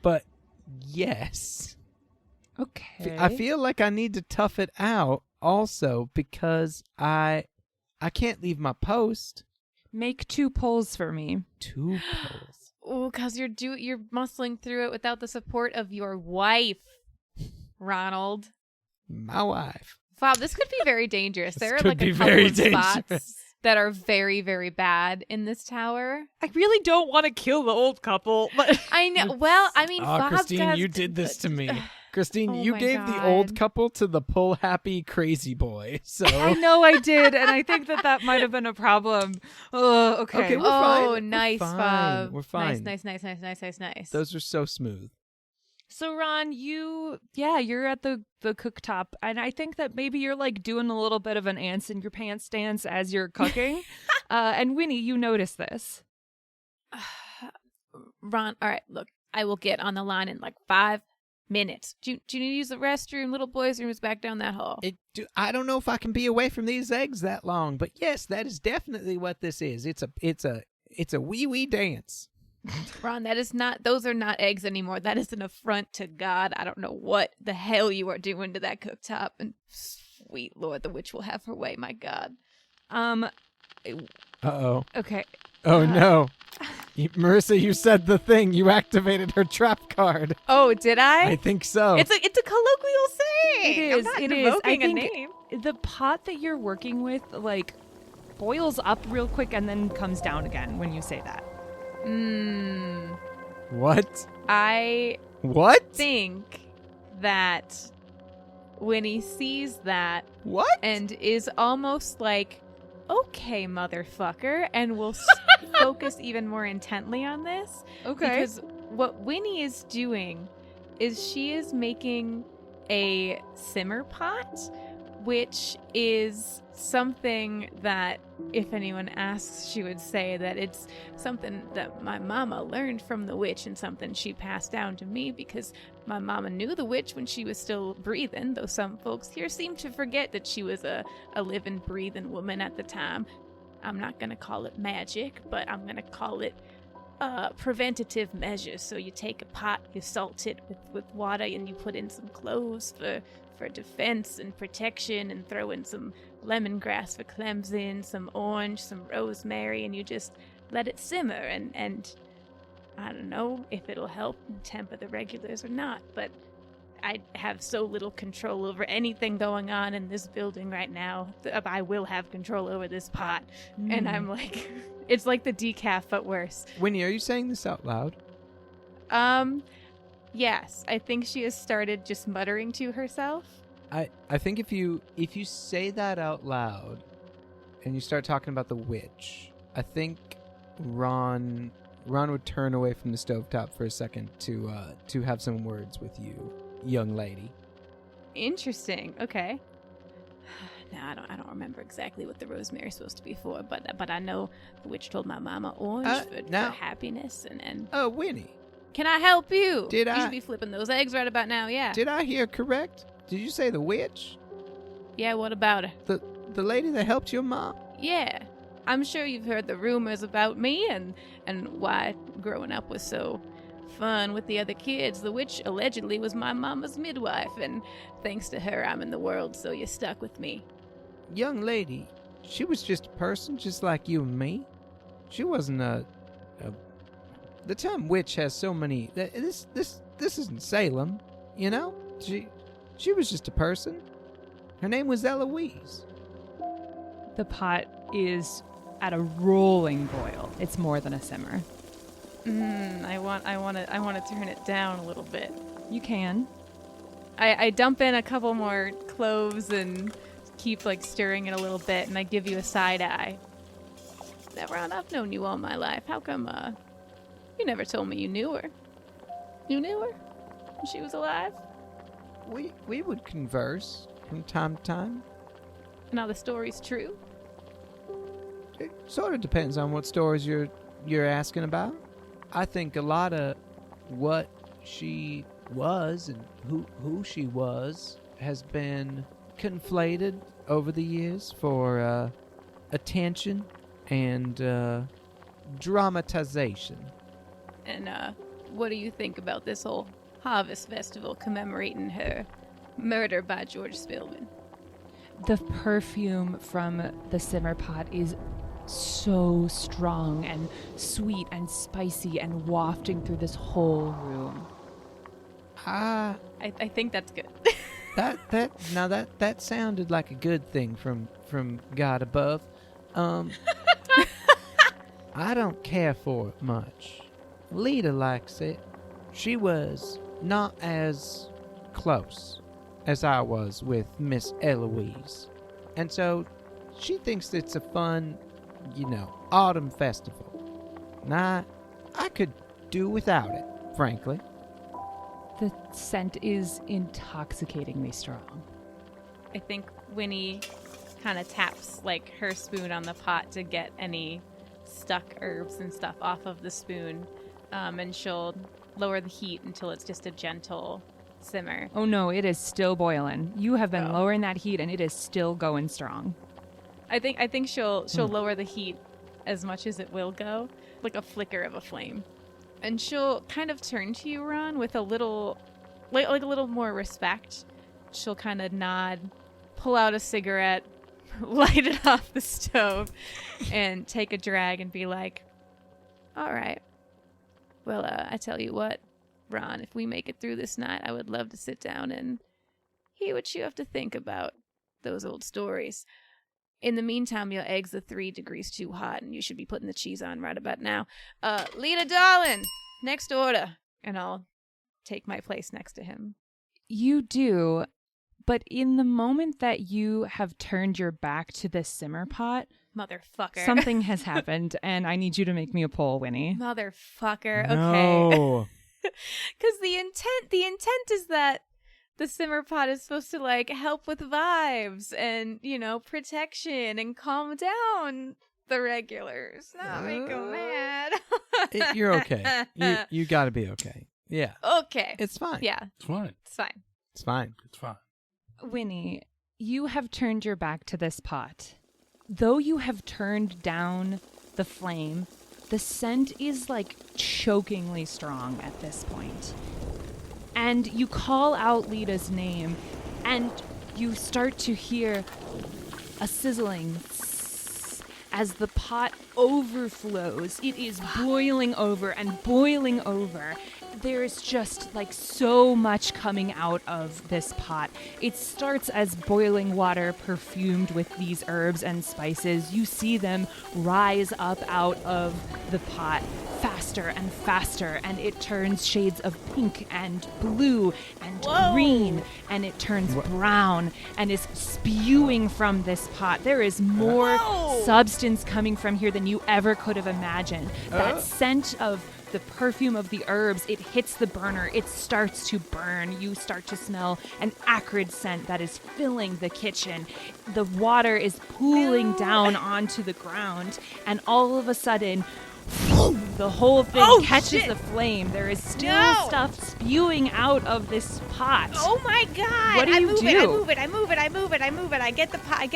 but yes. Okay. I feel like I need to tough it out also because I can't leave my post. Make 2 pulls for me. 2 pulls. Oh, because you're muscling through it without the support of your wife, Ronald. My wife. Wow, this could be very dangerous. There are could like be a couple very of spots dangerous. that are very, very bad in this tower. I really don't want to kill the old couple, but I know. Well, I mean, Bob's Christine, got- you did this to me. Christine, Oh you my gave the God. old couple to the pull happy crazy boy. So I know I did, and I think that might have been a problem. Oh, okay. Okay, we're fine. Oh, We're nice, fine. Bob. We're fine. Nice. Those are so smooth. So Ron, you're at the cooktop, and I think that maybe you're like doing a little bit of an ants in your pants dance as you're cooking. And Winnie, you notice this. Ron, all right, look, I will get on the line in like 5 minutes. Do you need to use the restroom? Little boy's room is back down that hall. I don't know if I can be away from these eggs that long, but yes, that is definitely what this is. It's a wee dance. Ron, those are not eggs anymore. That is an affront to God. I don't know what the hell you are doing to that cooktop. And sweet Lord, the witch will have her way, my God. Uh-oh. Okay. Oh, no. Marissa, you said the thing. You activated her trap card. Oh, did I? I think so. It's a colloquial saying. It is. I'm not It is. I invoking a think name. the pot that you're working with, like, boils up real quick and then comes down again when you say that. What? I What? think that when he sees that What? and is almost like, okay, motherfucker, and will focus even more intently on this. Okay. Because what Winnie is doing is she is making a simmer pot, which is something that if anyone asks, she would say that it's something that my mama learned from the witch and something she passed down to me because my mama knew the witch when she was still breathing, though some folks here seem to forget that she was a living, breathing woman at the time. I'm not going to call it magic, but I'm going to call it preventative measures. So you take a pot, you salt it with water, and you put in some cloves for defense and protection, and throw in some lemongrass for cleansing, some orange, some rosemary, and you just let it simmer. And I don't know if it'll help temper the regulars or not, but I have so little control over anything going on in this building right now. I will have control over this pot. And I'm like, it's like the decaf, but worse. Winnie, are you saying this out loud? Yes. I think she has started just muttering to herself. I think if you say that out loud and you start talking about the witch, I think Ron would turn away from the stovetop for a second to have some words with you, young lady. Interesting. Okay. No, I don't remember exactly what the rosemary is supposed to be for, but I know the witch told my mama orange for happiness and. Winnie. Can I help you? You should be flipping those eggs right about now. Yeah. Did I hear correct? Did you say the witch? Yeah. What about her? The lady that helped your mom? Yeah. I'm sure you've heard the rumors about me and why growing up was so fun with the other kids. The witch allegedly was my mama's midwife, and thanks to her, I'm in the world, so you're stuck with me. Young lady, she was just a person just like you and me. She wasn't the term witch has so many. This isn't Salem, you know? She was just a person. Her name was Eloise. The pot is at a rolling boil. It's more than a simmer. I want to turn it down a little bit. You can. I dump in a couple more cloves and keep like stirring it a little bit, and I give you a side eye. Now, Ron, I've known you all my life. How come you never told me you knew her? You knew her when she was alive? We would converse from time to time. Now the story's true. It sort of depends on what stories you're asking about. I think a lot of what she was and who she was has been conflated over the years for attention and dramatization. And what do you think about this whole Harvest Festival commemorating her murder by George Spillman? The perfume from the simmer pot is so strong and sweet and spicy and wafting through this whole room. I think that's good. that sounded like a good thing from God above. I don't care for it much. Lita likes it. She was not as close as I was with Miss Eloise. And so she thinks it's a fun, autumn festival. And I could do without it, frankly. The scent is intoxicatingly strong. I think Winnie kind of taps like her spoon on the pot to get any stuck herbs and stuff off of the spoon, and she'll lower the heat until it's just a gentle simmer. Oh no, it is still boiling. You have been lowering that heat and it is still going strong. I think she'll lower the heat as much as it will go, like a flicker of a flame. And she'll kind of turn to you, Ron, with a little, like a little more respect. She'll kind of nod, pull out a cigarette, light it off the stove, and take a drag and be like, all right. Well, I tell you what, Ron, if we make it through this night, I would love to sit down and hear what you have to think about those old stories. In the meantime, your eggs are 3 degrees too hot, and you should be putting the cheese on right about now. Lita, darling, next order. And I'll take my place next to him. You do, but in the moment that you have turned your back to the simmer pot, Motherfucker. something has happened, and I need you to make me a poll, Winnie. Motherfucker. No. Okay. Because the intent is that the simmer pot is supposed to like help with vibes and, you know, protection and calm down the regulars. Not make them mad. You're okay. You got to be okay. Yeah. Okay. It's fine. Yeah. It's fine. It's fine. It's fine. It's fine. Winnie, you have turned your back to this pot. Though you have turned down the flame, the scent is like chokingly strong at this point. And you call out Lita's name, and you start to hear a sizzling as the pot overflows. It is boiling over and boiling over. There is just like so much coming out of this pot. It starts as boiling water perfumed with these herbs and spices. You see them rise up out of the pot faster and faster, and it turns shades of pink and blue and green, and it turns brown and is spewing from this pot. There is more substance coming from here than you ever could have imagined. That scent of the perfume of the herbs, it hits the burner. It starts to burn. You start to smell an acrid scent that is filling the kitchen. The water is pooling down onto the ground, and all of a sudden, the whole thing catches the flame. There is still stuff spewing out of this pot. Oh my god! What do you do? I move it. I get the pot. I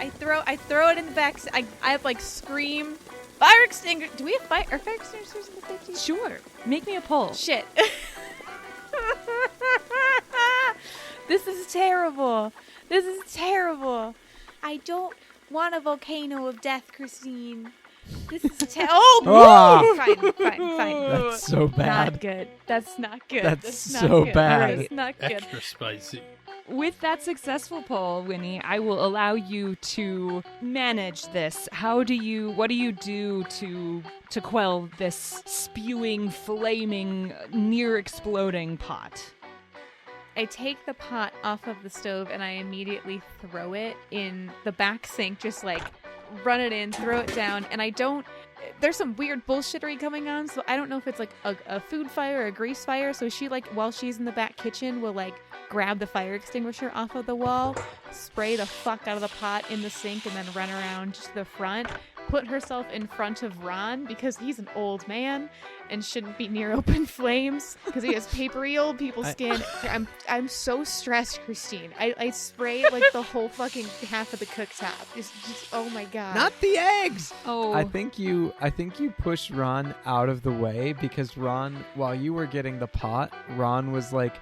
throw it in the back. I like scream. Fire extinguisher. Do we have fire extinguishers in the 50s? Sure. Make me a poll. Shit. This is terrible. I don't want a volcano of death, Christine. This is Fine. That's so bad. Not good. That's not good. That's not so good. bad. That's not good. Extra spicy. With that successful poll, Winnie, I will allow you to manage this. What do you do to quell this spewing, flaming, near exploding pot? I take the pot off of the stove and I immediately throw it in the back sink, just like run it in, throw it down, and I don't... There's some weird bullshittery coming on, so I don't know if it's like a food fire or a grease fire, so she like, while she's in the back kitchen, will like grab the fire extinguisher off of the wall, spray the fuck out of the pot in the sink, and then run around to the front, put herself in front of Ron because he's an old man and shouldn't be near open flames because he has papery old people skin. I'm so stressed, Christine. I sprayed like the whole fucking half of the cooktop. Just oh my god. Not the eggs. Oh, I think you pushed Ron out of the way because Ron, while you were getting the pot, Ron was like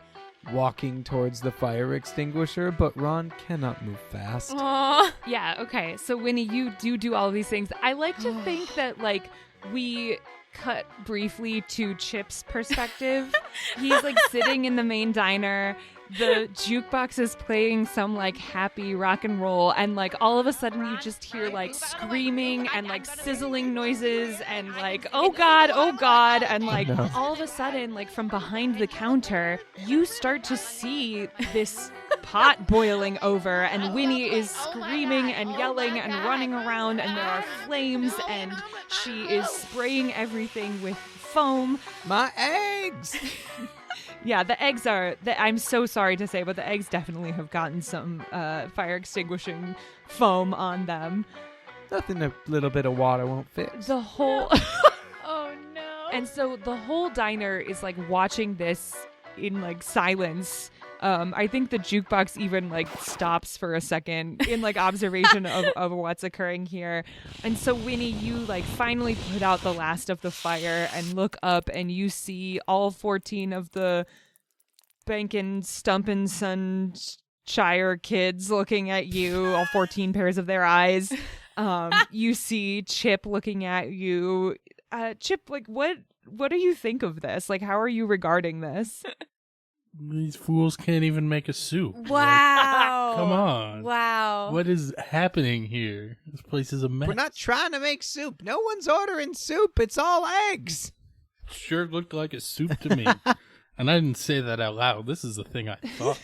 walking towards the fire extinguisher, but Ron cannot move fast. Aww. yeah. Okay. So Winnie, you do all these things. I like to think that like we cut briefly to Chip's perspective. He's like sitting in the main diner. The jukebox is playing some like happy rock and roll, and like all of a sudden you just hear like screaming and like sizzling noises and like oh god, and like all of a sudden like from behind the counter you start to see this pot boiling over, and Winnie is screaming and yelling and running around, and there are flames, and she is spraying everything with foam. My eggs. Yeah, the eggs are... I'm so sorry to say, but the eggs definitely have gotten some fire extinguishing foam on them. Nothing a little bit of water won't fix. The whole... Oh no. And so the whole diner is like watching this in like silence I think the jukebox even like stops for a second in like observation of what's occurring here. And so Winnie, you like finally put out the last of the fire and look up and you see all 14 of the Bankin' Stumpin' Sunshire kids looking at you, all 14 pairs of their eyes. You see Chip looking at you. Chip, like what do you think of this? Like, how are you regarding this? These fools can't even make a soup. Wow. Like, come on. Wow. What is happening here? This place is a mess. We're not trying to make soup. No one's ordering soup. It's all eggs. Sure looked like a soup to me. And I didn't say that out loud. This is the thing I thought.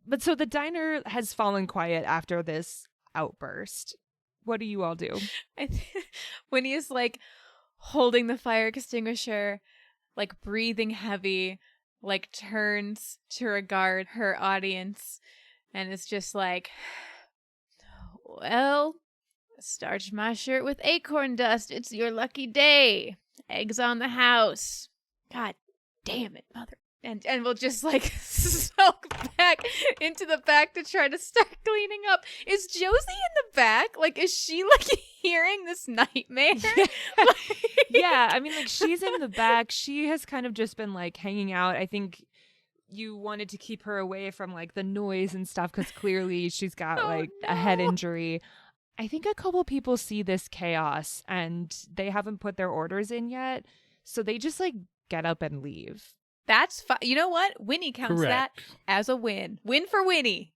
But so the diner has fallen quiet after this outburst. What do you all do? Winnie is like holding the fire extinguisher, like breathing heavy, like turns to regard her audience and is just like, well, starch my shirt with acorn dust. It's your lucky day. Eggs on the house. God damn it, mother. And we'll just like sulk back into the back to try to start cleaning up. Is Josie in the back? Like, is she like hearing this nightmare? Yeah, I mean, like she's in the back. She has kind of just been like hanging out. I think you wanted to keep her away from like the noise and stuff because clearly she's got a head injury. I think a couple people see this chaos and they haven't put their orders in yet. So they just like get up and leave. That's fine. You know what? Winnie counts that as a win. Win for Winnie.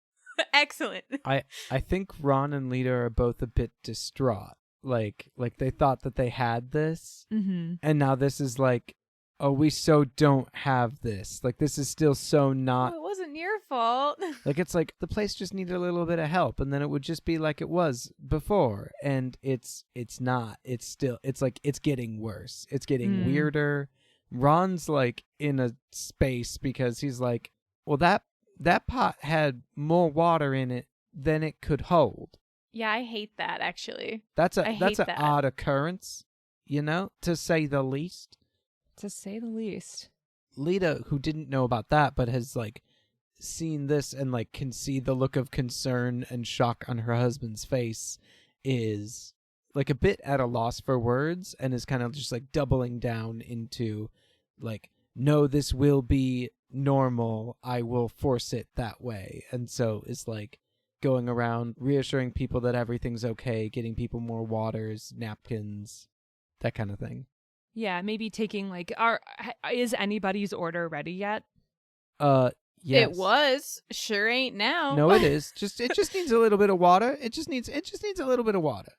Excellent. I think Ron and Lita are both a bit distraught. Like they thought that they had this, and now this is like, oh, we so don't have this. Like this is still so not. Oh, it wasn't your fault. Like it's like the place just needed a little bit of help, and then it would just be like it was before, and it's not. It's still. It's like it's getting worse. It's getting weirder. Ron's like in a space because he's like, well, that pot had more water in it than it could hold. Yeah, I hate that actually. That's an odd occurrence, you know, to say the least. To say the least. Lita, who didn't know about that, but has like seen this and like can see the look of concern and shock on her husband's face, is like a bit at a loss for words and is kind of just like doubling down into like, no, this will be normal. I will force it that way. And so it's like going around reassuring people that everything's okay, getting people more waters, napkins, that kind of thing. Yeah, maybe taking like, is anybody's order ready yet? Yes. It was. Sure ain't now. No, it is. It just needs a little bit of water. It just needs a little bit of water.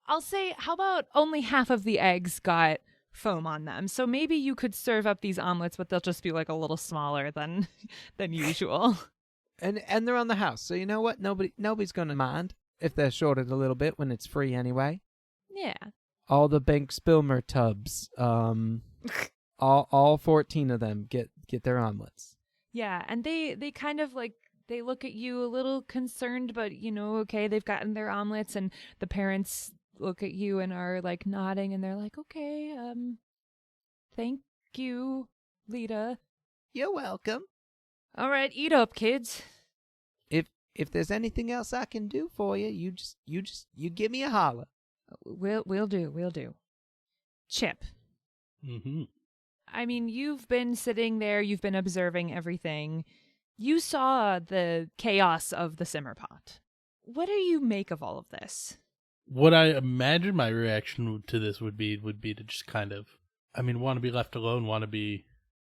I'll say, how about only half of the eggs got foam on them? So maybe you could serve up these omelets, but they'll just be like a little smaller than usual. And they're on the house, so you know what? Nobody's gonna mind if they're shorted a little bit when it's free anyway. Yeah. All the Bank Spilmer tubs, all 14 of them get their omelets. Yeah, and they kind of like, they look at you a little concerned, but you know, okay, they've gotten their omelets, and the parents look at you and are like nodding, and they're like, okay, thank you, Lita. You're welcome. All right, eat up, kids. If there's anything else I can do for you, you give me a holler. We'll do. Chip. Mm-hmm. I mean, you've been sitting there, you've been observing everything. You saw the chaos of the simmer pot. What do you make of all of this? What I imagine my reaction to this would be to just kind of, want to be left alone,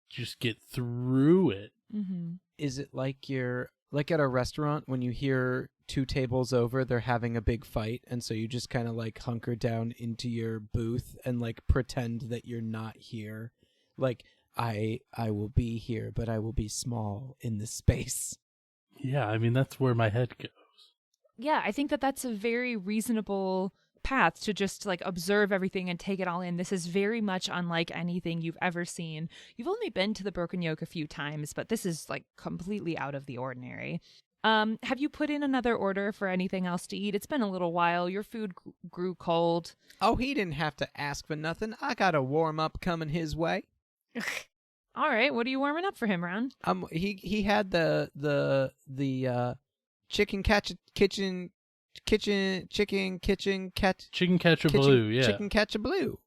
just get through it. Mm-hmm. Is it like you're like at a restaurant when you hear 2 tables over they're having a big fight, and so you just kind of like hunker down into your booth and like pretend that you're not here? Like, I will be here, but I will be small in this space. Yeah, that's where my head goes. Yeah, I think that's a very reasonable path to just like observe everything and take it all in. This is very much unlike anything you've ever seen. You've only been to the Broken Yolk a few times, but this is like completely out of the ordinary. Have you put in another order for anything else to eat? It's been a little while. Your food grew cold. Oh, he didn't have to ask for nothing. I got a warm-up coming his way. All right, what are you warming up for him, Ron? He had the chicken catch-a-blue, yeah. Chicken catch-a-blue.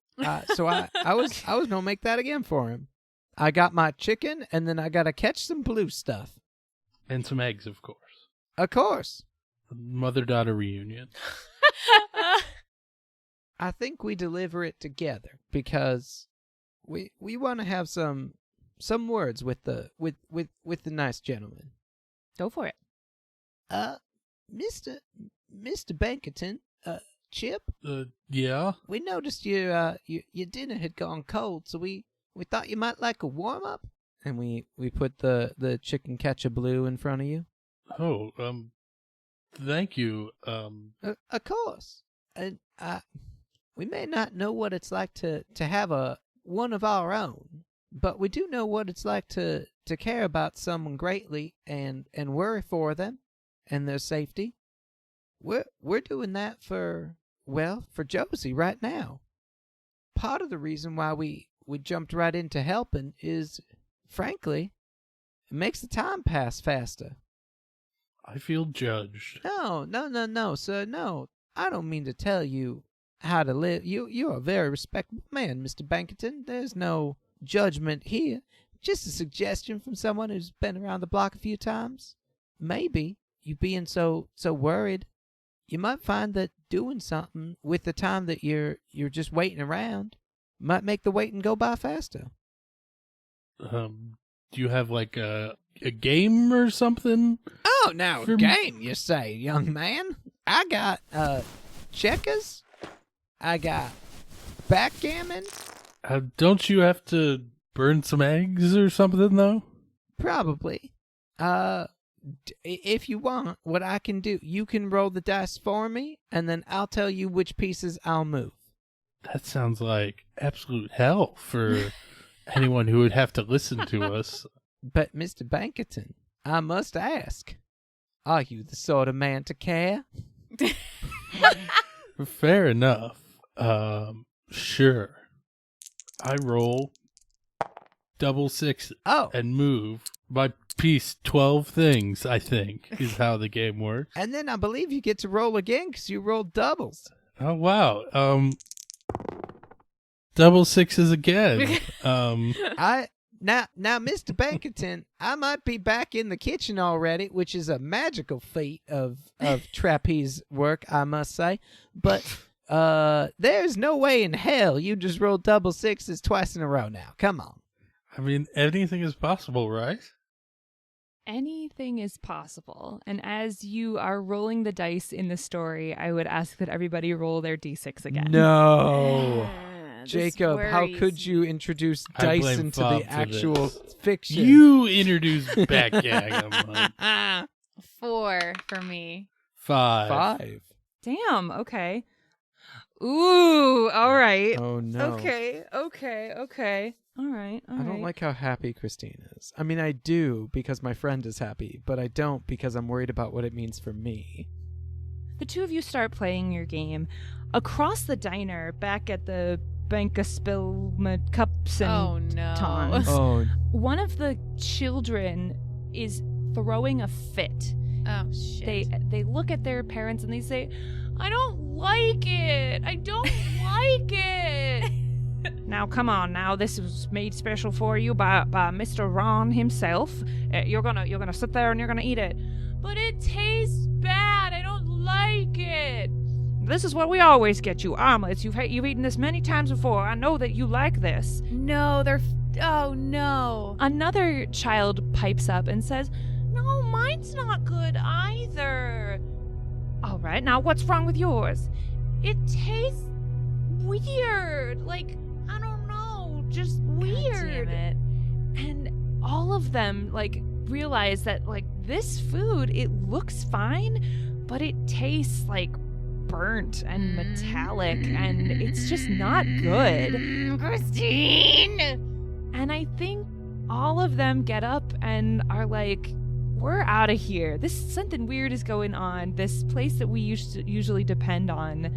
So I was gonna make that again for him. I got my chicken, and then I gotta catch some blue stuff. And some eggs, of course. Of course. Mother-daughter reunion. I think we deliver it together because we want to have some words with the nice gentleman. Go for it. Mr. Bankerton, Chip. Yeah. We noticed your dinner had gone cold, so we thought you might like a warm up, and we put the chicken catch-a-blue in front of you. Oh, thank you. Of course. And we may not know what it's like to have one of our own, but we do know what it's like to care about someone greatly and worry for them and their safety. We're doing that for Josie right now. Part of the reason why we jumped right into helping is, frankly, it makes the time pass faster. I feel judged. No, sir, no. I don't mean to tell you how to live. You're a very respectable man, Mr. Bankerton. There's no judgment here. Just a suggestion from someone who's been around the block a few times. Maybe you being so worried, you might find that doing something with the time that you're just waiting around might make the waiting go by faster. Do you have like a game or something? Oh, now a game, you say, young man? I got checkers. I got backgammon. Don't you have to burn some eggs or something, though? Probably. If you want, what I can do, you can roll the dice for me, and then I'll tell you which pieces I'll move. That sounds like absolute hell for anyone who would have to listen to us. But, Mr. Bankerton, I must ask, are you the sort of man to care? Fair enough. Sure. I roll double six and move my piece 12 things, I think, is how the game works. And then I believe you get to roll again because you rolled doubles. Oh, wow. Double sixes again. Now, Mr. Bankerton, I might be back in the kitchen already, which is a magical feat of trapeze work, I must say. But there's no way in hell you just rolled double sixes twice in a row now. Come on. I mean, anything is possible, right? Anything is possible. And as you are rolling the dice in the story, I would ask that everybody roll their d6 again. No. Jacob, how could you introduce dice into the actual fiction? You introduced backgammon. 4 for me. 5. Damn, okay. Ooh, all right. Oh, no. Okay. All right. I don't like how happy Christine is. I mean, I do because my friend is happy, but I don't because I'm worried about what it means for me. The two of you start playing your game. Across the diner, back at the Bank of Spillma Cups and Tons, one of the children is throwing a fit. Oh, shit. They look at their parents and they say, I don't like it. I don't like it. Now, come on. Now, this was made special for you by Mr. Ron himself. You're gonna sit there and you're gonna eat it. But it tastes bad. I don't like it. This is what we always get you, omelets. You've eaten this many times before. I know that you like this. No, oh, no. Another child pipes up and says, no, mine's not good either. All right, now what's wrong with yours? It tastes weird. Like, I don't know, just weird. God damn it. And all of them, realize that, this food, it looks fine, but it tastes, burnt and metallic, and it's just not good. Christine! And I think all of them get up and are like, we're out of here. Something weird is going on. This place that we usually depend on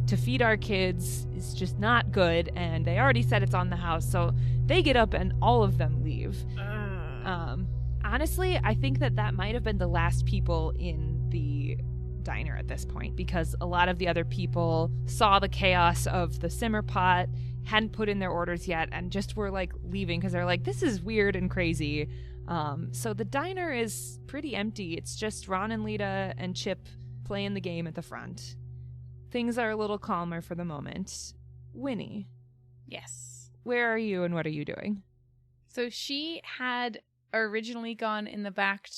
to feed our kids is just not good, and they already said it's on the house, so they get up and all of them leave. Honestly, I think that might have been the last people in the diner at this point, because a lot of the other people saw the chaos of the simmer pot, hadn't put in their orders yet, and just were like leaving because they're like, this is weird and crazy. So the diner is pretty empty. It's just Ron and Lita and Chip playing the game at the front. Things are a little calmer for the moment. Winnie. Yes. Where are you and what are you doing? So she had originally gone in the back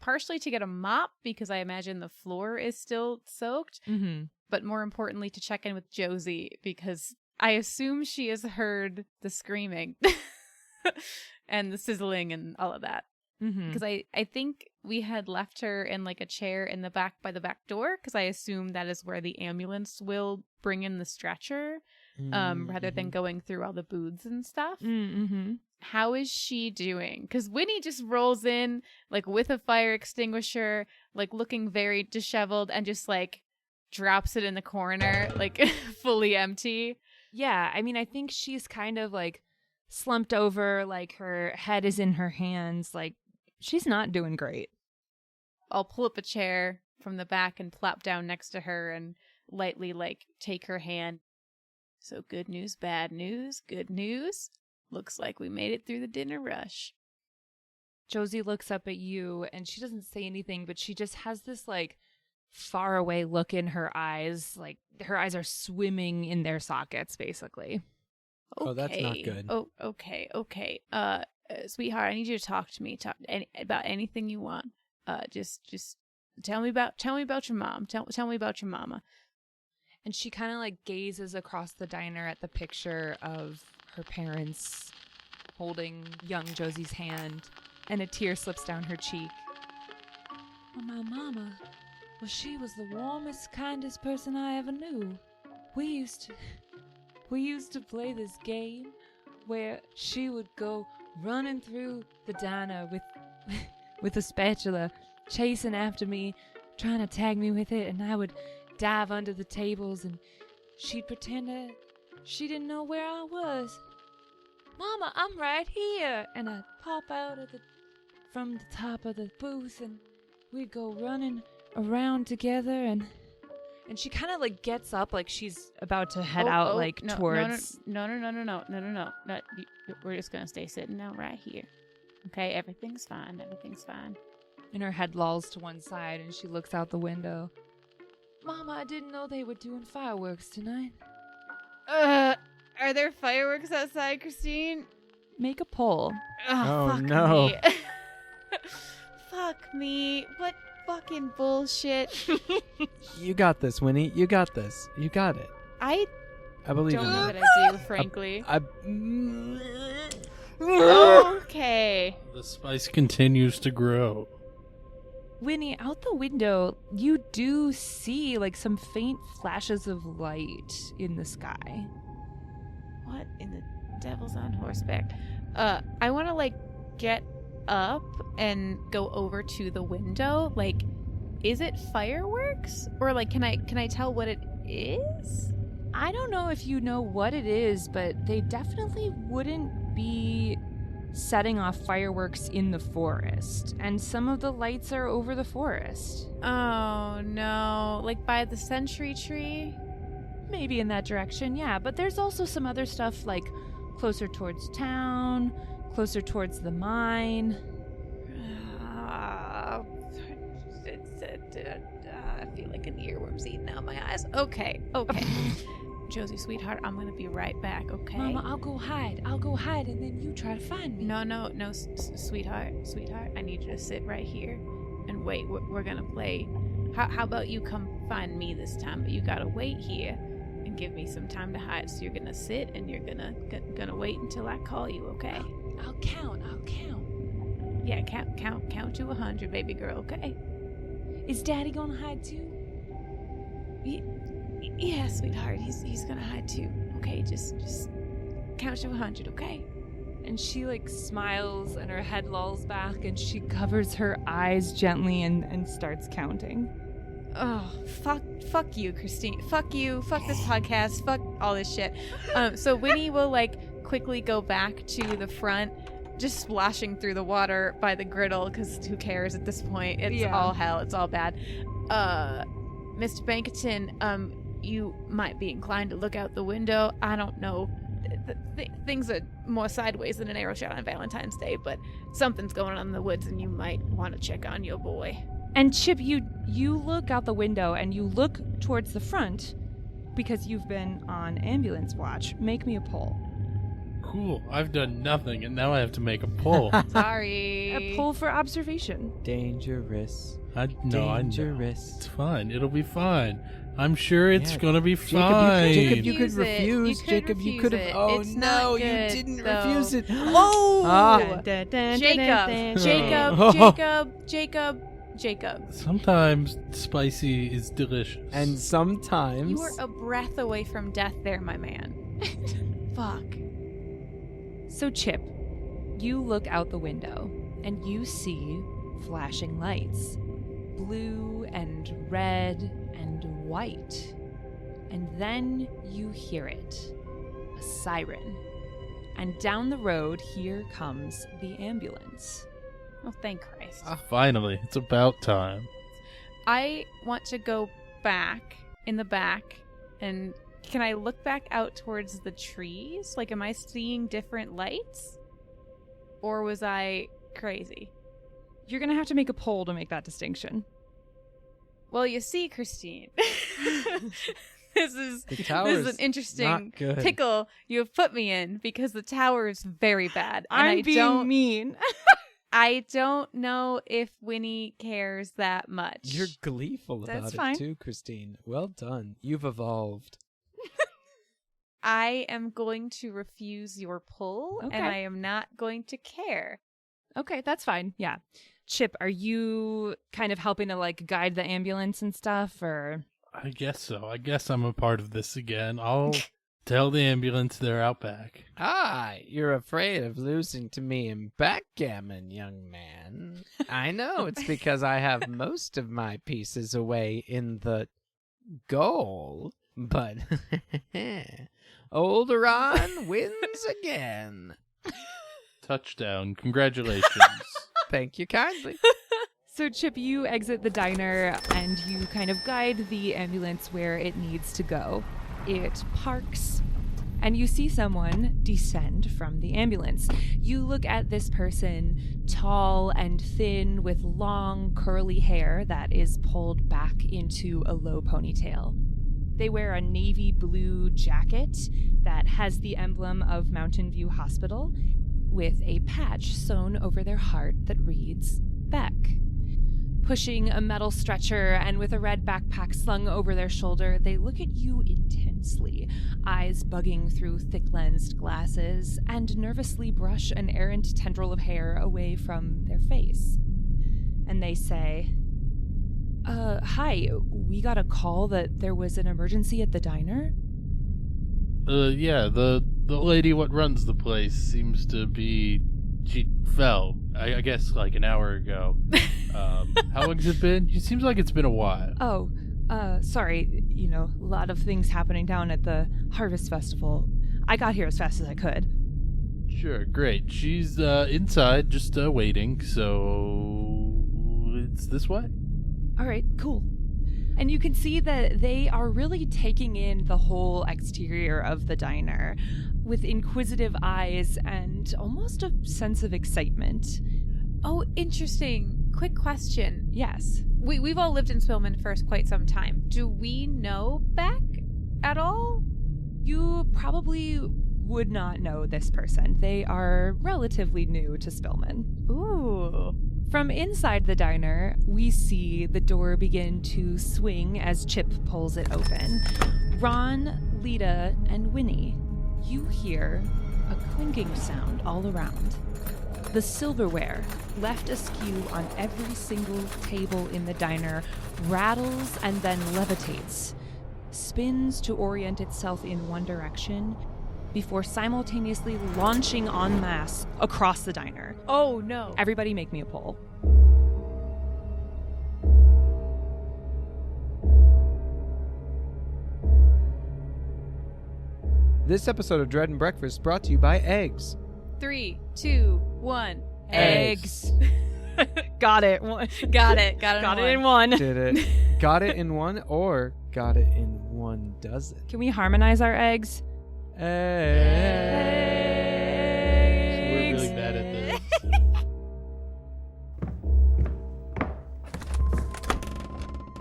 partially to get a mop, because I imagine the floor is still soaked, but more importantly to check in with Josie, because I assume she has heard the screaming and the sizzling and all of that. Because I think we had left her in like a chair in the back by the back door, because I assume that is where the ambulance will bring in the stretcher, rather than going through all the booths and stuff. How is she doing? Because Winnie just rolls in like with a fire extinguisher, like looking very disheveled, and just like drops it in the corner, like fully empty. Yeah, I mean, I think she's kind of like slumped over, like her head is in her hands, like she's not doing great. I'll pull up a chair from the back and plop down next to her and lightly like take her hand. So good news, bad news, good news. Looks like we made it through the dinner rush. Josie looks up at you and she doesn't say anything, but she just has this like far away look in her eyes. Like her eyes are swimming in their sockets, basically. Oh, that's not good. Oh, okay. Sweetheart, I need you to talk to me. About anything you want. Just tell me about your mom. Tell me about your mama. And she kind of like gazes across the diner at the picture of her parents holding young Josie's hand, and a tear slips down her cheek. Well, my mama, well, she was the warmest, kindest person I ever knew. We used to play this game where she would go running through the diner with a spatula, chasing after me, trying to tag me with it, and I would dive under the tables, and she'd pretend that she didn't know where I was. Mama, I'm right here! And I'd pop out from the top of the booth, and we'd go running around together, and she kind of like gets up like she's about to head out towards... No. We're just gonna stay sitting down right here. Okay, everything's fine. And her head lolls to one side, and she looks out the window. Mama, I didn't know they were doing fireworks tonight. Are there fireworks outside, Christine? Make a poll. Oh, fuck no. Me. Fuck me. What fucking bullshit. You got this, Winnie. You got this. You got it. I believe don't in know you. that I do, frankly. Okay. The spice continues to grow. Winnie, out the window, you do see like some faint flashes of light in the sky. What in the devil's on horseback? I want to like get up and go over to the window. Like, is it fireworks? Or like, can I tell what it is? I don't know if you know what it is, but they definitely wouldn't be setting off fireworks in the forest, and some of the lights are over the forest. Oh no, like by the century tree? Maybe in that direction, yeah, but there's also some other stuff like closer towards town, closer towards the mine. I feel like an earworm's eating out my eyes. Okay. Josie, sweetheart, I'm gonna be right back, okay? Mama, I'll go hide, and then you try to find me. No, sweetheart, I need you to sit right here and wait. We're gonna play. How about you come find me this time, but you gotta wait here and give me some time to hide. So you're gonna sit and you're gonna wait until I call you, okay? I'll count. Yeah, count to 100, baby girl, okay? Is Daddy gonna hide too? Yeah, sweetheart, he's gonna hide too. Okay, just count to 100, okay? And she like smiles and her head lolls back and she covers her eyes gently and starts counting. Oh, fuck you, Christine. Fuck you. Fuck this podcast. Fuck all this shit. So Winnie will like quickly go back to the front, just splashing through the water by the griddle, because who cares at this point? It's all hell. It's all bad. Mr. Bankerton, you might be inclined to look out the window. I don't know. Things are more sideways than an arrow shot on Valentine's Day, but something's going on in the woods, and you might want to check on your boy. And Chip, you look out the window and you look towards the front because you've been on ambulance watch. Make me a pull. Cool. I've done nothing, and now I have to make a pull. Sorry. A pull for observation. Dangerous. I know. Dangerous. It's fine. It'll be fine. I'm sure it's gonna be fine. Jacob, you could refuse. Jacob, you could have. Oh no, you didn't refuse it. Oh, Jacob. Sometimes spicy is delicious. And sometimes You were a breath away from death there, my man. Fuck. So, Chip, you look out the window and you see flashing lights. Blue and red and white. And then you hear it. A siren. And down the road, here comes the ambulance. Oh, thank Christ. Finally, it's about time. I want to go back in the back, and can I look back out towards the trees? Like, am I seeing different lights? Or was I crazy? You're going to have to make a poll to make that distinction. Well, you see, Christine, this is an interesting good. pickle you have put me in, because the tower is very bad. And I'm being mean. I don't know if Winnie cares that much. You're gleeful That's about fine. it too, Christine. Well done. You've evolved. I am going to refuse your pull, Okay. and I am not going to care. Okay, that's fine. Yeah. Chip, are you kind of helping to like guide the ambulance and stuff, or? I guess so. I guess I'm a part of this again. I'll tell the ambulance they're out back. Ah, you're afraid of losing to me in backgammon, young man. I know it's because I have most of my pieces away in the goal, but old Ron wins again. Touchdown. Congratulations. Thank you kindly. So, Chip, you exit the diner and you kind of guide the ambulance where it needs to go. It parks, and you see someone descend from the ambulance. You look at this person, tall and thin, with long, curly hair that is pulled back into a low ponytail. They wear a navy blue jacket that has the emblem of Mountain View Hospital, with a patch sewn over their heart that reads, Beck. Pushing a metal stretcher and with a red backpack slung over their shoulder, they look at you intensely, eyes bugging through thick-lensed glasses, and nervously brush an errant tendril of hair away from their face. And they say, hi, we got a call that there was an emergency at the diner? Yeah, the lady what runs the place seems to be... She fell, I guess, like an hour ago. How long has it been? It seems like it's been a while. Oh, sorry. You know, a lot of things happening down at the Harvest Festival. I got here as fast as I could. Sure, great. She's inside, just waiting, so... It's this way? All right, cool. And you can see that they are really taking in the whole exterior of the diner with inquisitive eyes and almost a sense of excitement. Oh, interesting. Quick question. Yes. We've all lived in Spillman for quite some time. Do we know Beck at all? You probably would not know this person. They are relatively new to Spillman. Ooh. From inside the diner, we see the door begin to swing as Chip pulls it open. Ron, Lita, and Winnie, you hear a clinking sound all around. The silverware, left askew on every single table in the diner, rattles and then levitates, spins to orient itself in one direction, before simultaneously launching en masse across the diner. Oh, no. Everybody make me a poll. This episode of Dread and Breakfast brought to you by Eggs. 3, 2, 1. Eggs. Got it. Got it. Got it in one. Did it. Got it in one or got it in 1 dozen? Can we harmonize our eggs? We're really bad at this.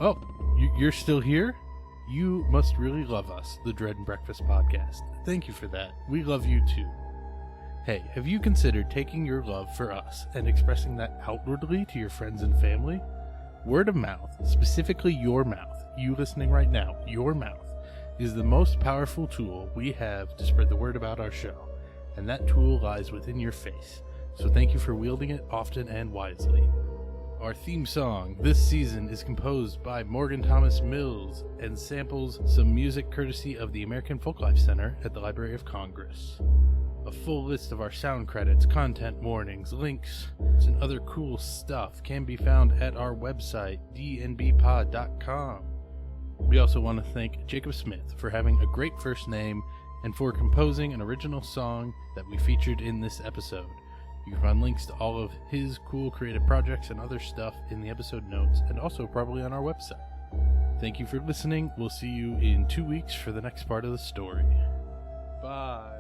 Oh, you're still here? You must really love us, the Dread and Breakfast podcast. Thank you for that. We love you too. Hey, have you considered taking your love for us and expressing that outwardly to your friends and family? Word of mouth, specifically your mouth, you listening right now, your mouth, is the most powerful tool we have to spread the word about our show, and that tool lies within your face. So thank you for wielding it often and wisely. Our theme song this season is composed by Morgan Thomas Mills and samples some music courtesy of the American Folklife Center at the Library of Congress. A full list of our sound credits, content warnings, links, and other cool stuff can be found at our website, dnbpod.com. We also want to thank Jacob Smith for having a great first name and for composing an original song that we featured in this episode. You can find links to all of his cool creative projects and other stuff in the episode notes and also probably on our website. Thank you for listening. We'll see you in 2 weeks for the next part of the story. Bye.